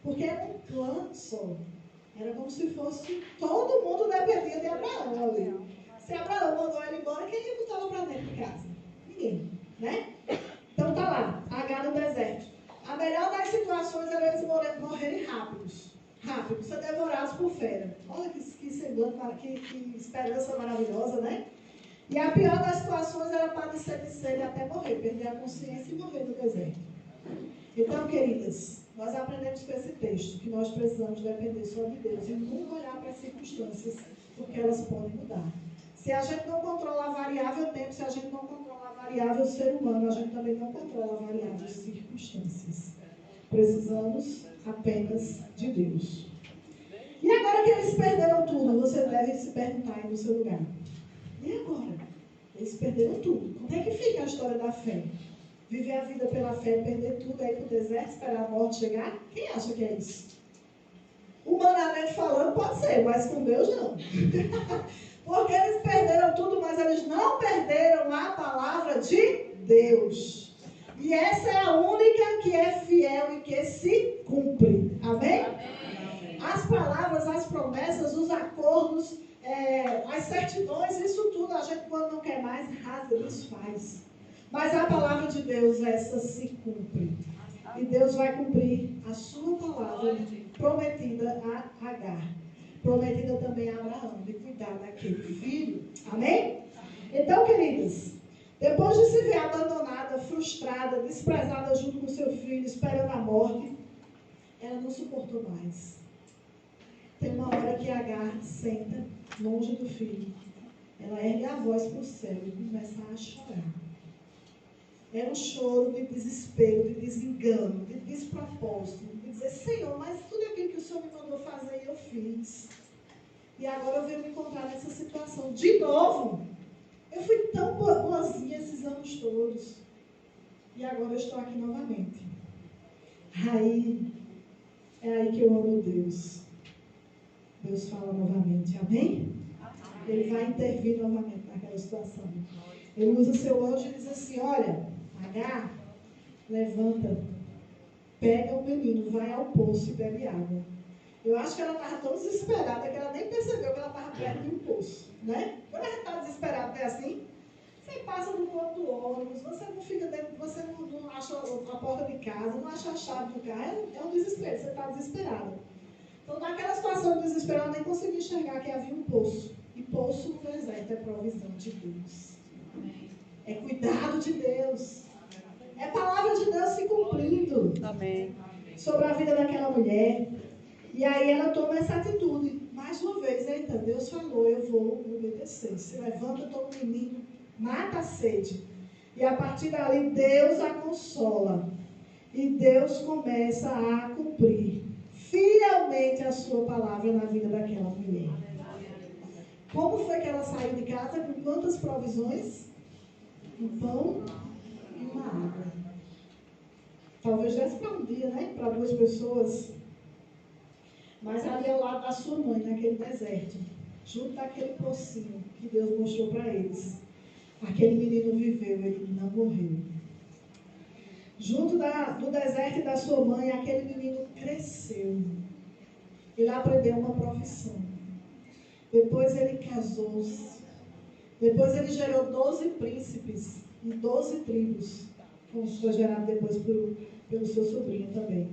Porque era um clã só. Era como se fosse, todo mundo dependia de Abraão ali. Se Abraão mandou ele embora, quem ia botar ela para dentro de casa? Ninguém, né? Então tá lá, Agar no deserto. A melhor das situações era eles morrerem rápidos, ser devorados por fera. Olha que semblante, que esperança maravilhosa, né? E a pior das situações era padecer de sede até morrer, perder a consciência e morrer no deserto. Então, queridas, nós aprendemos com esse texto que nós precisamos depender só de Deus e nunca olhar para as circunstâncias, porque elas podem mudar. Se a gente não controla a variável tempo, se a gente não controla a variável ser humano, a gente também não controla a variável circunstâncias. Precisamos apenas de Deus. E agora que eles perderam tudo, você deve se perguntar aí no seu lugar. E agora? Eles perderam tudo. Como é que fica a história da fé? Viver a vida pela fé, perder tudo, aí para o deserto, esperar a morte chegar? Quem acha que é isso? Humanamente falando, pode ser, mas com Deus não. Porque eles perderam tudo, mas eles não perderam a palavra de Deus. E essa é a única que é fiel e que se cumpre. Amém? Amém. As palavras, as promessas, os acordos, as certidões, isso tudo a gente, quando não quer mais, rasga e desfaz. Mas a palavra de Deus, essa se cumpre. E Deus vai cumprir a sua palavra prometida a Agar. Prometida também a Abraão, de cuidar daquele filho. Amém? Então, queridas, depois de se ver abandonada, frustrada, desprezada junto com seu filho, esperando a morte, ela não suportou mais. Tem uma hora que Agar senta longe do filho. Ela ergue a voz para o céu e começa a chorar. Era um choro de desespero, de desengano, de despropósito, de dizer, Senhor, mas tudo aquilo que o Senhor me mandou fazer, eu fiz. E agora eu venho me encontrar nessa situação. De novo, eu fui tão boazinha esses anos todos. E agora eu estou aqui novamente. É aí que eu amo Deus. Deus fala novamente, amém? Ele vai intervir novamente naquela situação. Ele usa seu anjo e diz assim, olha, Agar, levanta, pega o menino, vai ao poço e bebe água. Eu acho que ela estava tão desesperada que ela nem percebeu que ela estava perto de um poço, né? Quando a gente está desesperado, é assim, você passa no ponto do ônibus, você não fica dentro, você não acha a porta de casa, não acha a chave do carro, é um desespero, você está desesperada. Então, naquela situação de desespero, ela nem conseguiu enxergar que havia um poço. E poço no deserto é provisão de Deus. É cuidado de Deus. É palavra de Deus se cumprindo. Amém. Sobre a vida daquela mulher. E aí ela toma essa atitude. Mais uma vez, eita, Deus falou, eu vou obedecer. Se levanta, toma o menino, mata a sede. E a partir dali, Deus a consola. E Deus começa a cumprir fielmente a sua palavra na vida daquela mulher. Como foi que ela saiu de casa? Com quantas provisões? Um pão e uma água. Talvez desse para um dia, né? Para 2 pessoas. Mas ali ao lado da sua mãe, naquele deserto. junto daquele pocinho que Deus mostrou para eles. Aquele menino viveu, ele não morreu. Junto do deserto da sua mãe, aquele menino cresceu. Ele aprendeu uma profissão. Depois ele casou-se. Depois ele gerou 12 príncipes e 12 tribos, como foi gerado depois pelo seu sobrinho também.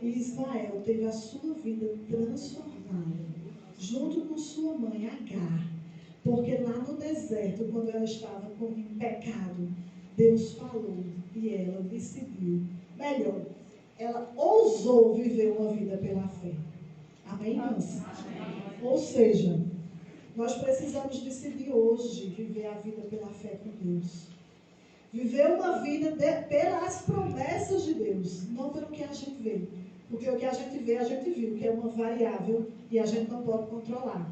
E Ismael teve a sua vida transformada, junto com sua mãe Agar, porque lá no deserto, quando ela estava em pecado, Deus falou e ela decidiu. Melhor, ela ousou viver uma vida pela fé. Amém, irmãs? Ou seja, nós precisamos decidir hoje viver a vida pela fé com Deus. Viver uma vida pelas promessas de Deus, não pelo que a gente vê. Porque o que a gente vê, a gente viu, que é uma variável e a gente não pode controlar.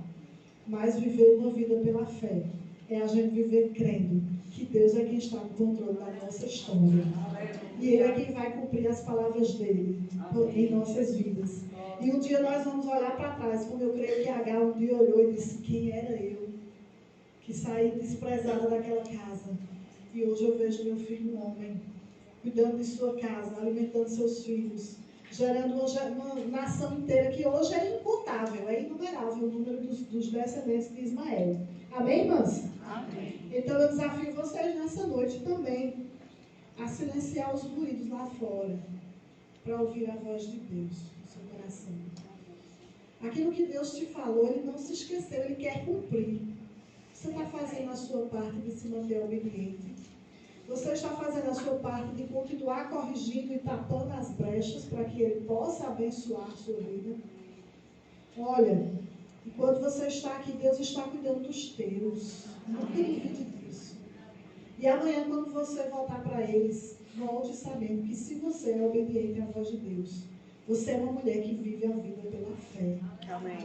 Mas viver uma vida pela fé é a gente viver crendo que Deus é quem está no controle da nossa história. E Ele é quem vai cumprir as palavras dele em nossas vidas. E um dia nós vamos olhar para trás, como eu creio que Agar um dia olhou e disse: quem era eu que saí desprezada daquela casa? E hoje eu vejo meu filho um homem, cuidando de sua casa, alimentando seus filhos, gerando uma nação inteira que hoje é incontável, é inumerável o número dos descendentes de Ismael. Amém, irmãs? Amém. Então eu desafio vocês nessa noite também a silenciar os ruídos lá fora, para ouvir a voz de Deus no seu coração. Aquilo que Deus te falou, Ele não se esqueceu, Ele quer cumprir. Você está fazendo a sua parte de se manter obediente? Você está fazendo a sua parte de continuar corrigindo e tapando as brechas para que Ele possa abençoar a sua vida? Olha, enquanto você está aqui, Deus está cuidando dos teus. Não tem dúvida disso. E amanhã, quando você voltar para eles, volte sabendo que se você é obediente à voz de Deus, você é uma mulher que vive a vida pela fé. Amém.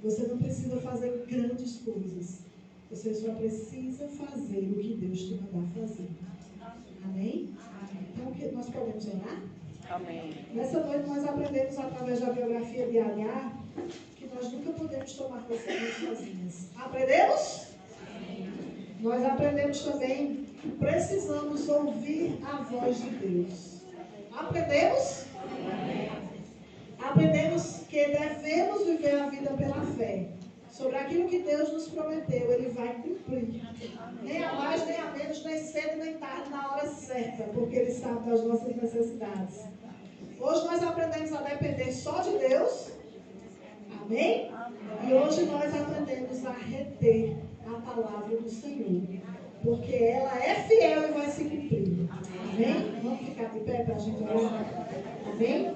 Você não precisa fazer grandes coisas. Você só precisa fazer o que Deus te mandar fazer. Amém? Então, nós podemos orar? Amém. Nessa noite nós aprendemos através da biografia de Agar que nós nunca podemos tomar decisões sozinhas. Aprendemos? Amém. Nós aprendemos também que precisamos ouvir a voz de Deus. Aprendemos? Amém. Aprendemos que devemos viver a vida pela fé. Sobre aquilo que Deus nos prometeu, Ele vai cumprir. Nem a mais, nem a menos, nem cedo, nem tarde, na hora certa, porque Ele sabe das nossas necessidades. Hoje nós aprendemos a depender só de Deus. Amém? E hoje nós aprendemos a reter a palavra do Senhor, porque ela é fiel e vai se cumprir. Amém? Vamos ficar de pé para a gente orar? Amém?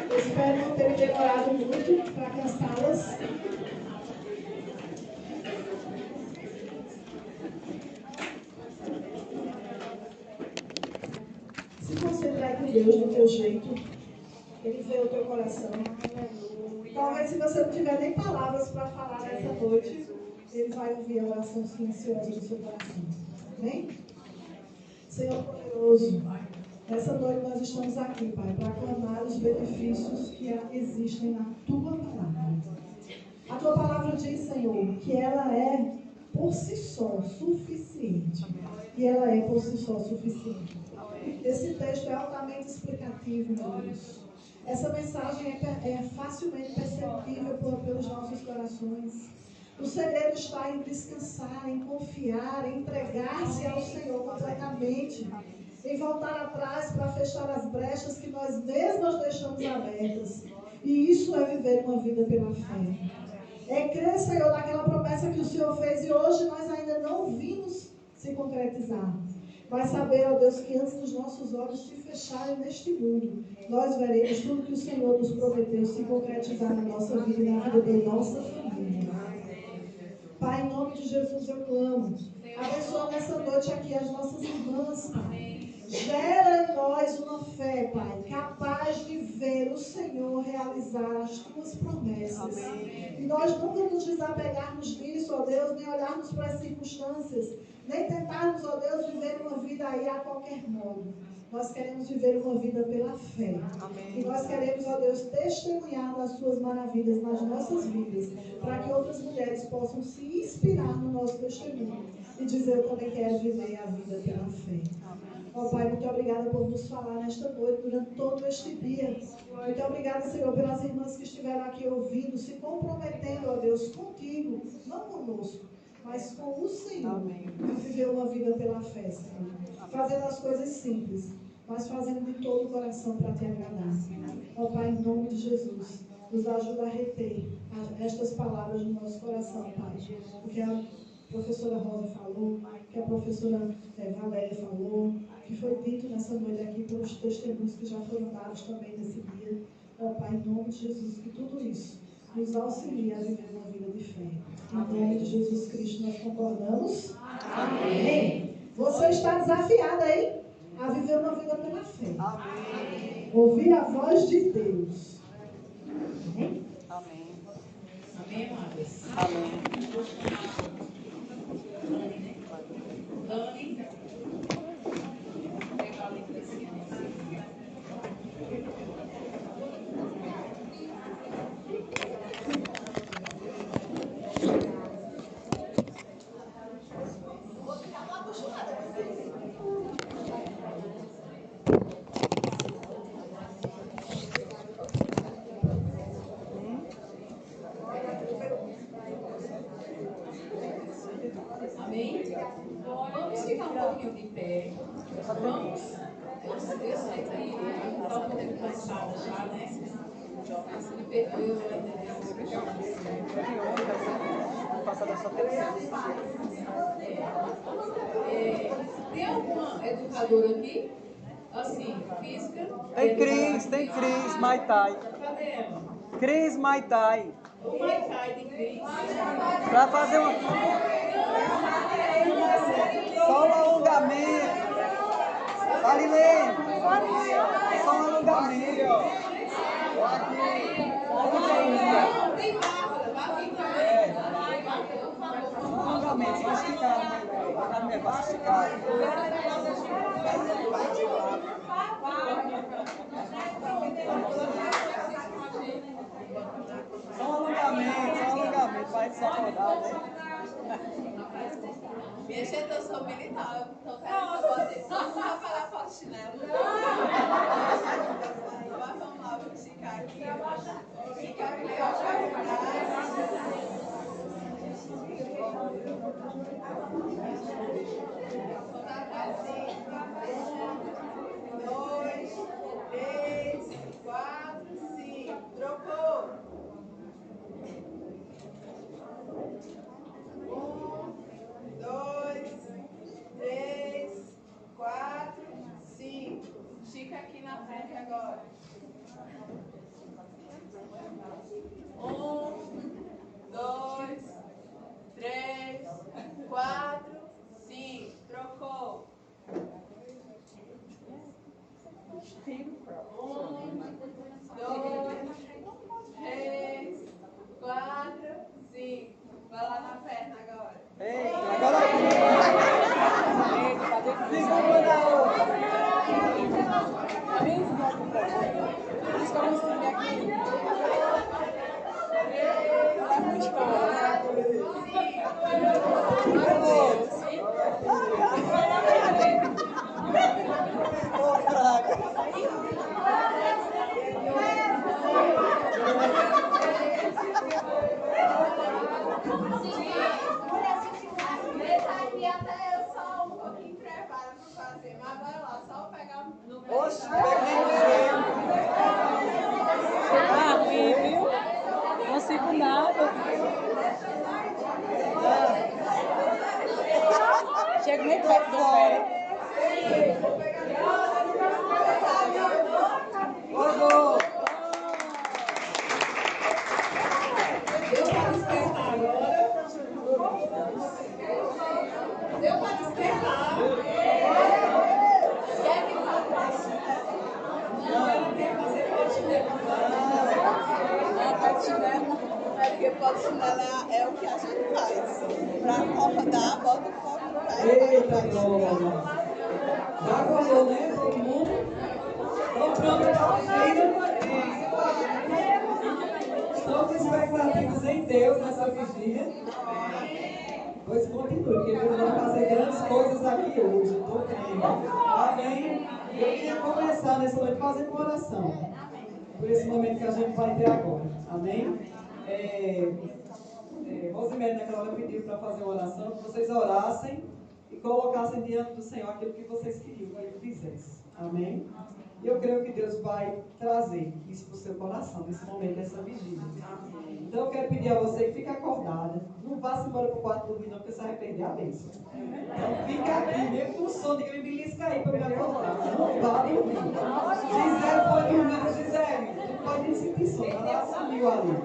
Eu espero não ter demorado muito para cansá-las. Se concentrar com Deus do teu jeito, Ele vê o teu coração. Talvez se você não tiver nem palavras para falar nessa noite, Ele vai ouvir a oração silenciosa do seu coração. Amém? Senhor poderoso, nessa noite nós estamos aqui, Pai, para aclamar os benefícios que existem na Tua palavra. A Tua palavra diz, Senhor, que ela é por si só suficiente. E ela é por si só suficiente. Esse texto é altamente explicativo, meu Deus. Essa mensagem é facilmente perceptível pelos nossos corações. O segredo está em descansar, em confiar, em entregar-se ao Senhor completamente, em voltar atrás para fechar as brechas que nós mesmas deixamos abertas. E isso é viver uma vida pela fé. É crer, Senhor, naquela promessa que o Senhor fez e hoje nós ainda não vimos se concretizar. Mas saber, ó Deus, que antes dos nossos olhos se fecharem neste mundo, nós veremos tudo que o Senhor nos prometeu se concretizar na nossa vida e na vida da nossa família. Pai, em nome de Jesus eu clamo. Abençoa nessa noite aqui as nossas irmãs, Pai. Gera em nós uma fé, Pai, capaz de ver o Senhor realizar as Tuas promessas. Amém. E nós nunca nos desapegarmos disso, ó Deus, nem olharmos para as circunstâncias, nem tentarmos, ó Deus, viver uma vida aí a qualquer modo. Nós queremos viver uma vida pela fé. Amém. E nós queremos, ó Deus, testemunhar das suas maravilhas nas nossas vidas, para que outras mulheres possam se inspirar no nosso testemunho e dizer: eu também quero viver a vida pela fé. Ó Pai, muito obrigada por nos falar nesta noite, durante todo este dia. Muito obrigada, Senhor, pelas irmãs que estiveram aqui ouvindo, se comprometendo, ó Deus, contigo, não conosco, mas com o Senhor. Amém. E viver uma vida pela fé, Senhor. Fazendo as coisas simples, mas fazendo de todo o coração para te agradar. Ó Pai, em nome de Jesus, nos ajuda a reter estas palavras no nosso coração, Pai. Porque a professora Rosa falou, que a professora Valéria falou, que foi dito nessa noite aqui pelos testemunhos que já foram dados também nesse dia. Ó Pai, em nome de Jesus, que tudo isso nos auxilia a viver uma vida de fé. Em nome de Jesus Cristo nós concordamos. Amém. Você está desafiada aí a viver uma vida pela fé. Amém. Ouvir a voz de Deus. Amém? Amém. Amém, amadas? Amém. Dani. Pegar ali para cima. Amém? Vamos ficar um pouquinho de pé. Vamos. Eu sei que está um pouco cansada já, né? Me perdoe, tem alguma educadora aqui? Assim, física? Tem Cris, Mai Tai. Cadê ela? Cris, Mai Tai. O Mai Tai de Cris. Para fazer uma... Só um alongamento. Marilene. Só um alongamento. Tem Bárbara. Vai vir também. Só um alongamento, só esticar. Vai esticar. Só um alongamento, vai se acordar, né? Minha gente, eu sou militar, então quero fazer. Vamos lá para a faxinela. Mas vamos lá, vamos esticar aqui. Esticar aqui, ó, dois, três, quatro, cinco. Trocou. 1, 2, 3, 4, 5. Estica aqui na frente agora. 1, 2, 3, 4, 5. Trocou. 1, 2, 3, 4, 5. Vai lá na perna agora. Ei, agora segura na outra. Até eu só um pouquinho preparo para fazer, mas vai lá, só pegar no meu. Oxe, Ah, ruim, viu? Não consigo nada. Chega nem perto do pé. Deu para despertar agora? Deu para despertar? Não, ela quer fazer polichinelo. É porque polichinelo é o que a gente faz. Para acordar, bota o foco no pé. Eita, glória. Já acordou, né? Todo mundo? Estão prontos para a vigília? Estão com expectativas em Deus nessa vigília? Pois continue, porque Deus vai fazer grandes coisas aqui hoje. Estou crendo. Amém? Eu queria começar nessa noite fazendo uma oração. Por esse momento que a gente vai ter agora. Amém? Rosemary naquela hora pediu para fazer uma oração, que vocês orassem e colocassem diante do Senhor aquilo que vocês queriam que Ele fizesse. Amém? E eu creio que Deus vai trazer isso para o seu coração nesse momento, nessa vigília. Então eu quero pedir a você que fique acordada. Não vá-se embora para o quarto dormir, não, porque você vai perder a bênção. Então fica aqui, mesmo com o som de que me belisca aí para me acordar. Não vá dormir. Gisele foi dormir, Gisele. Tu pode nem sentir sono, ela sumiu ali.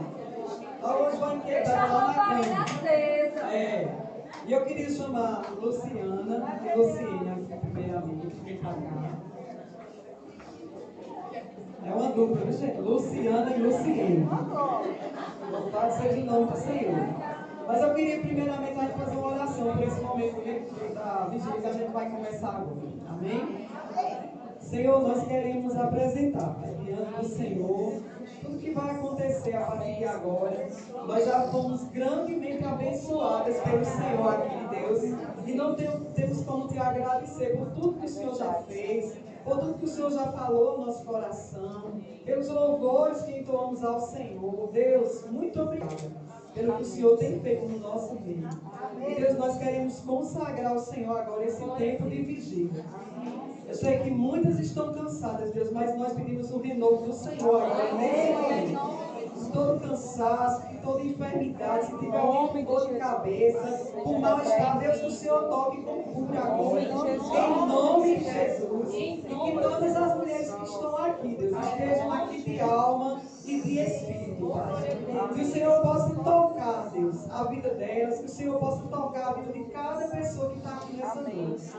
Hoje vai quebrar lá na cama. E eu queria chamar Luciana e Luciene aqui primeiramente, vem pra cá. É uma dupla, viu, gente? Luciana e Luciene. Louvado seja o nome do Senhor. Mas eu queria primeiramente a gente fazer uma oração por esse momento da vigília que a gente vai começar agora. Amém? Senhor, nós queremos apresentar diante do Senhor tudo que vai acontecer a partir de agora. Nós já fomos grandemente abençoadas pelo Senhor aqui, Deus, e não temos como te agradecer por tudo que o Senhor já fez, por tudo que o Senhor já falou no nosso coração, pelos louvores que entoamos ao Senhor. Deus, muito obrigada pelo que o Senhor tem feito no nosso meio. E Deus, nós queremos consagrar ao Senhor agora esse tempo de vigília. Eu sei que muitas estão cansadas, Deus, mas nós pedimos o renovo do Senhor agora nesse momento. De todo cansaço, de toda enfermidade, se tiver alguém com dor de cabeça, por mal-estar, Deus, que o Senhor toque com cura agora, em nome de Jesus. E que todas as mulheres que estão aqui, Deus, estejam aqui de alma e de espírito, Pai. Que o Senhor possa tocar, Deus, a vida delas, que o Senhor possa tocar a vida de cada pessoa que está aqui nessa noite.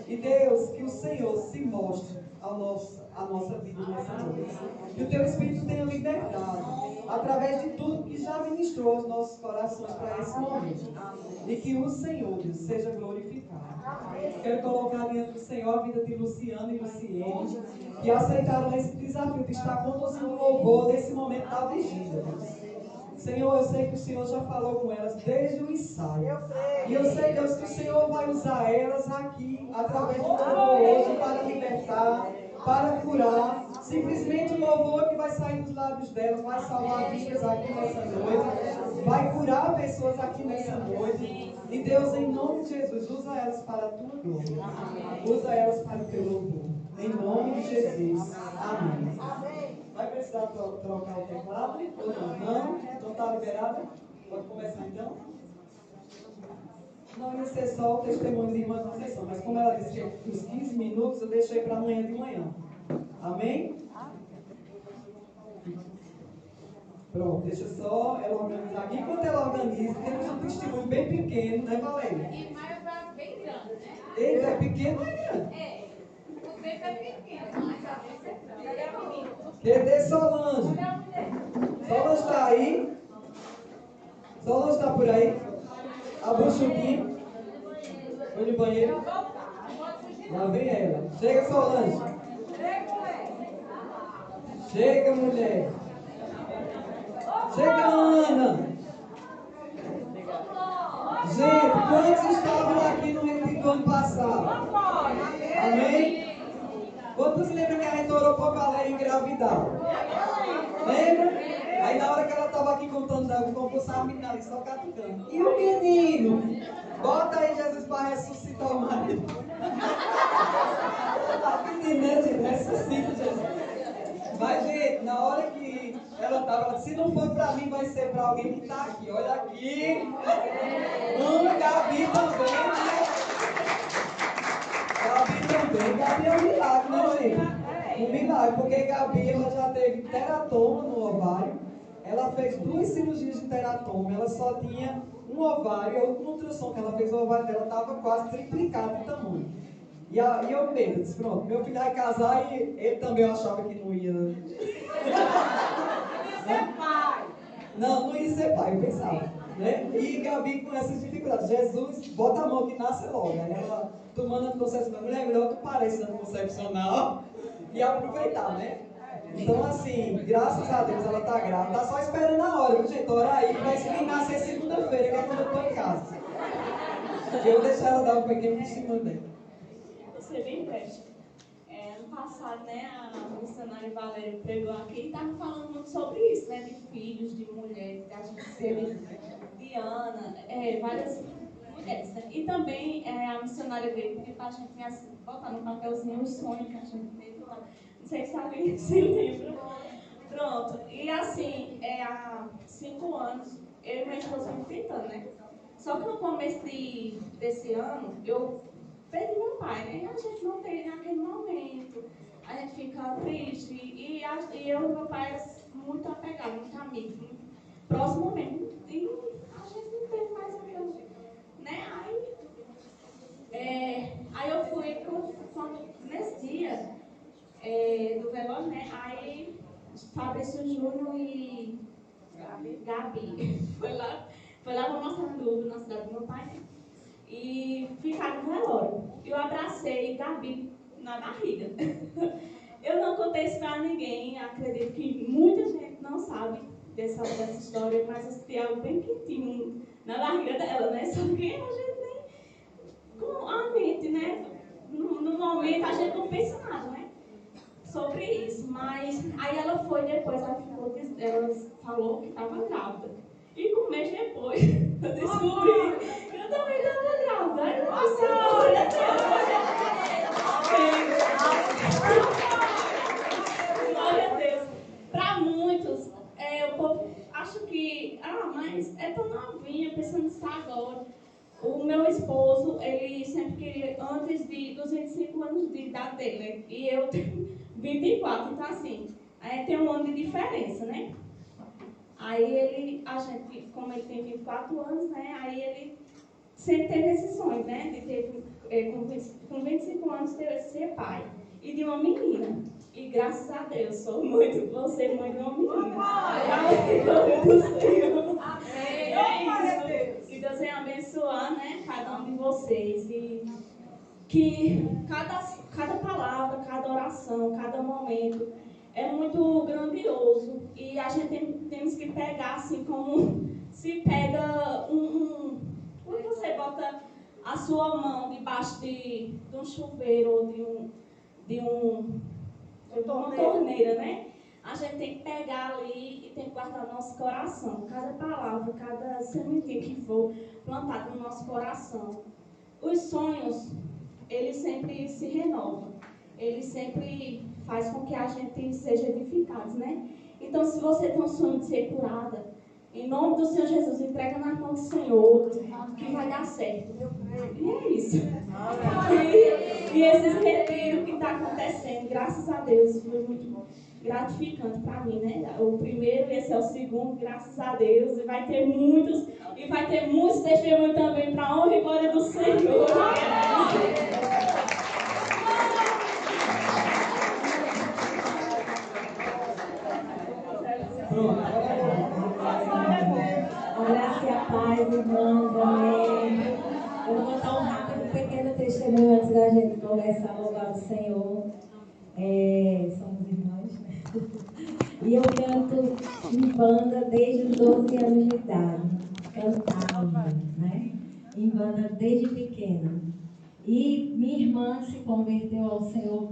E Deus, que o Senhor se mostre a nossa vida nessa noite. Que o Teu Espírito tenha liberdade através de tudo que já ministrou aos nossos corações para esse momento. E que o Senhor, Deus, seja glorificado. Quero colocar diante do Senhor a vida de Luciana e Luciene, que aceitaram esse desafio de estar conduzindo o louvor nesse momento da vigília, Deus. Senhor, eu sei que o Senhor já falou com elas desde o ensaio. E eu sei, Deus, que o Senhor vai usar elas aqui, através do louvor hoje, para libertar, para curar. Simplesmente o louvor que vai sair dos lábios delas vai salvar vidas aqui nessa noite, vai curar pessoas aqui nessa noite. E Deus, em nome de Jesus, usa elas para a tua glória. Usa elas para o teu louvor. Em nome de Jesus. Amém. Vai precisar trocar o teclado? Ou não? Não está liberado? Pode começar então? Não ia ser só o testemunho de irmã Conceição, mas como ela disse que os 15 minutos eu deixei para amanhã de manhã. Amém? Pronto, deixa só ela organizar aqui. Enquanto ela organiza, temos um testemunho bem pequeno, né, Valéria? E mais é bem grande, né? Ele é pequeno ou é grande? É. O tempo é pequeno, mas a vez é grande. Ele é menino. Cadê Solange? Solange está aí? Solange está por aí? A Buchuquinha? Foi no banheiro? Lá vem ela. Chega, Solange. Chega, mulher. Chega, Ana. Gente, quantos estavam aqui no retiro do ano passado? Amém? Quantos lembram que a gente orou para a Valéria engravidar? Lembra? Aí na hora que ela estava aqui contando o concurso, a menina ali só catucando. E o menino? Bota aí Jesus para ressuscitar o marido. A menina, gente, ressuscita Jesus. Mas, gente, na hora que ela estava, se não for para mim, vai ser para alguém que está aqui. Olha aqui. Gabi também, né? Gabi também. Gabi é um milagre, né, gente? Um milagre, porque Gabi ela já teve teratoma no ovário. Ela fez 2 cirurgias de teratoma. Ela só tinha um ovário. A última ultrassom que ela fez, o ovário dela estava quase triplicado de tamanho. E eu medo, disse, pronto, meu filho vai casar e ele também achava que não ia. Não ia ser pai. Não ia ser pai, eu pensava. Né? E Gabi com essas dificuldades. Jesus, bota a mão que nasce logo. Aí ela tomando anticoncepcional. Mulher, melhor tu parece anticoncepcional e aproveitar, né? Então, assim, graças a Deus ela tá grávida. Tá só esperando a hora, viu, gente? Ora aí, vai se nascer segunda-feira, que é quando eu tô em casa. Eu vou deixar ela dar um pequeno testemunho dela. Você é bem breve. Ano passado, né, a missionária Valéria pregou aqui e estava falando muito sobre isso, né, de filhos, de mulheres, da gente ser Diana, várias mulheres, né? E também a missionária veio pedir para a gente botar no papelzinho os sonhos que a gente teve lá. Não sei se alguém se lembra. Pronto. E assim, há 5 anos, eu e minha esposa enfrentando, né? Só que no começo desse ano, eu perdi meu pai, né? A gente não teve naquele momento, a gente fica triste. E eu e meu pai eram muito apegados, muito amigos, muito próximos mesmo. E a gente não teve mais aquilo, né? Aí eu fui, nesse dia do velório, né? Aí Fabrício Júnior e Gabi foi lá para Massaranduba, na cidade do meu pai, né? E ficaram no velório. Eu abracei Gabi na barriga. Eu não contei isso para ninguém, acredito que muita gente não sabe dessa história, mas eu senti algo bem quentinho na barriga dela, né? Só que a gente nem, com a mente, né? No momento a gente não pensa nada, né? Sobre isso, mas aí ela foi depois, ela falou que estava grávida. E com um mês depois, eu descobri que eu também estava grávida. Ai, nossa, olha glória a Deus. Para muitos, o povo acha que, mas é tão novinha, pensando nisso agora. O meu esposo, ele sempre queria, antes dos 25 anos de idade dele, né? E eu tenho 24, então assim, tem um ano de diferença, né? Aí como ele tem 24 anos, né? Aí ele sempre teve esse sonho, né? De ter, com 25 anos, ser pai. E de uma menina. E graças a Deus, vou ser mãe de uma menina. Amém. Que Deus venha abençoar, né? Cada um de vocês. E que cada palavra, cada oração, cada momento é muito grandioso. E a gente temos que pegar assim como se pega quando você bota a sua mão debaixo de um chuveiro ou de uma torneira, né? A gente tem que pegar ali e tem que guardar no nosso coração. Cada palavra, cada sementinha que for plantada no nosso coração. Os sonhos, eles sempre se renovam. Eles sempre faz com que a gente seja edificado, né? Então, se você tem um sonho de ser curada, em nome do Senhor Jesus, entrega na mão do Senhor, que vai dar certo. E é isso. E esse retiro que está acontecendo, graças a Deus, foi muito gratificante para mim, né? O primeiro, esse é o segundo, graças a Deus. E vai ter muitos testemunhos também, para a honra e glória do Senhor. Graça e a paz, irmãos, amém. Eu vou contar um rápido, pequeno testemunho antes da gente começar a louvar o Senhor. Somos irmãos, né? E eu canto em banda desde os 12 anos de idade. Cantava, né? Em banda desde pequena. E minha irmã se converteu ao Senhor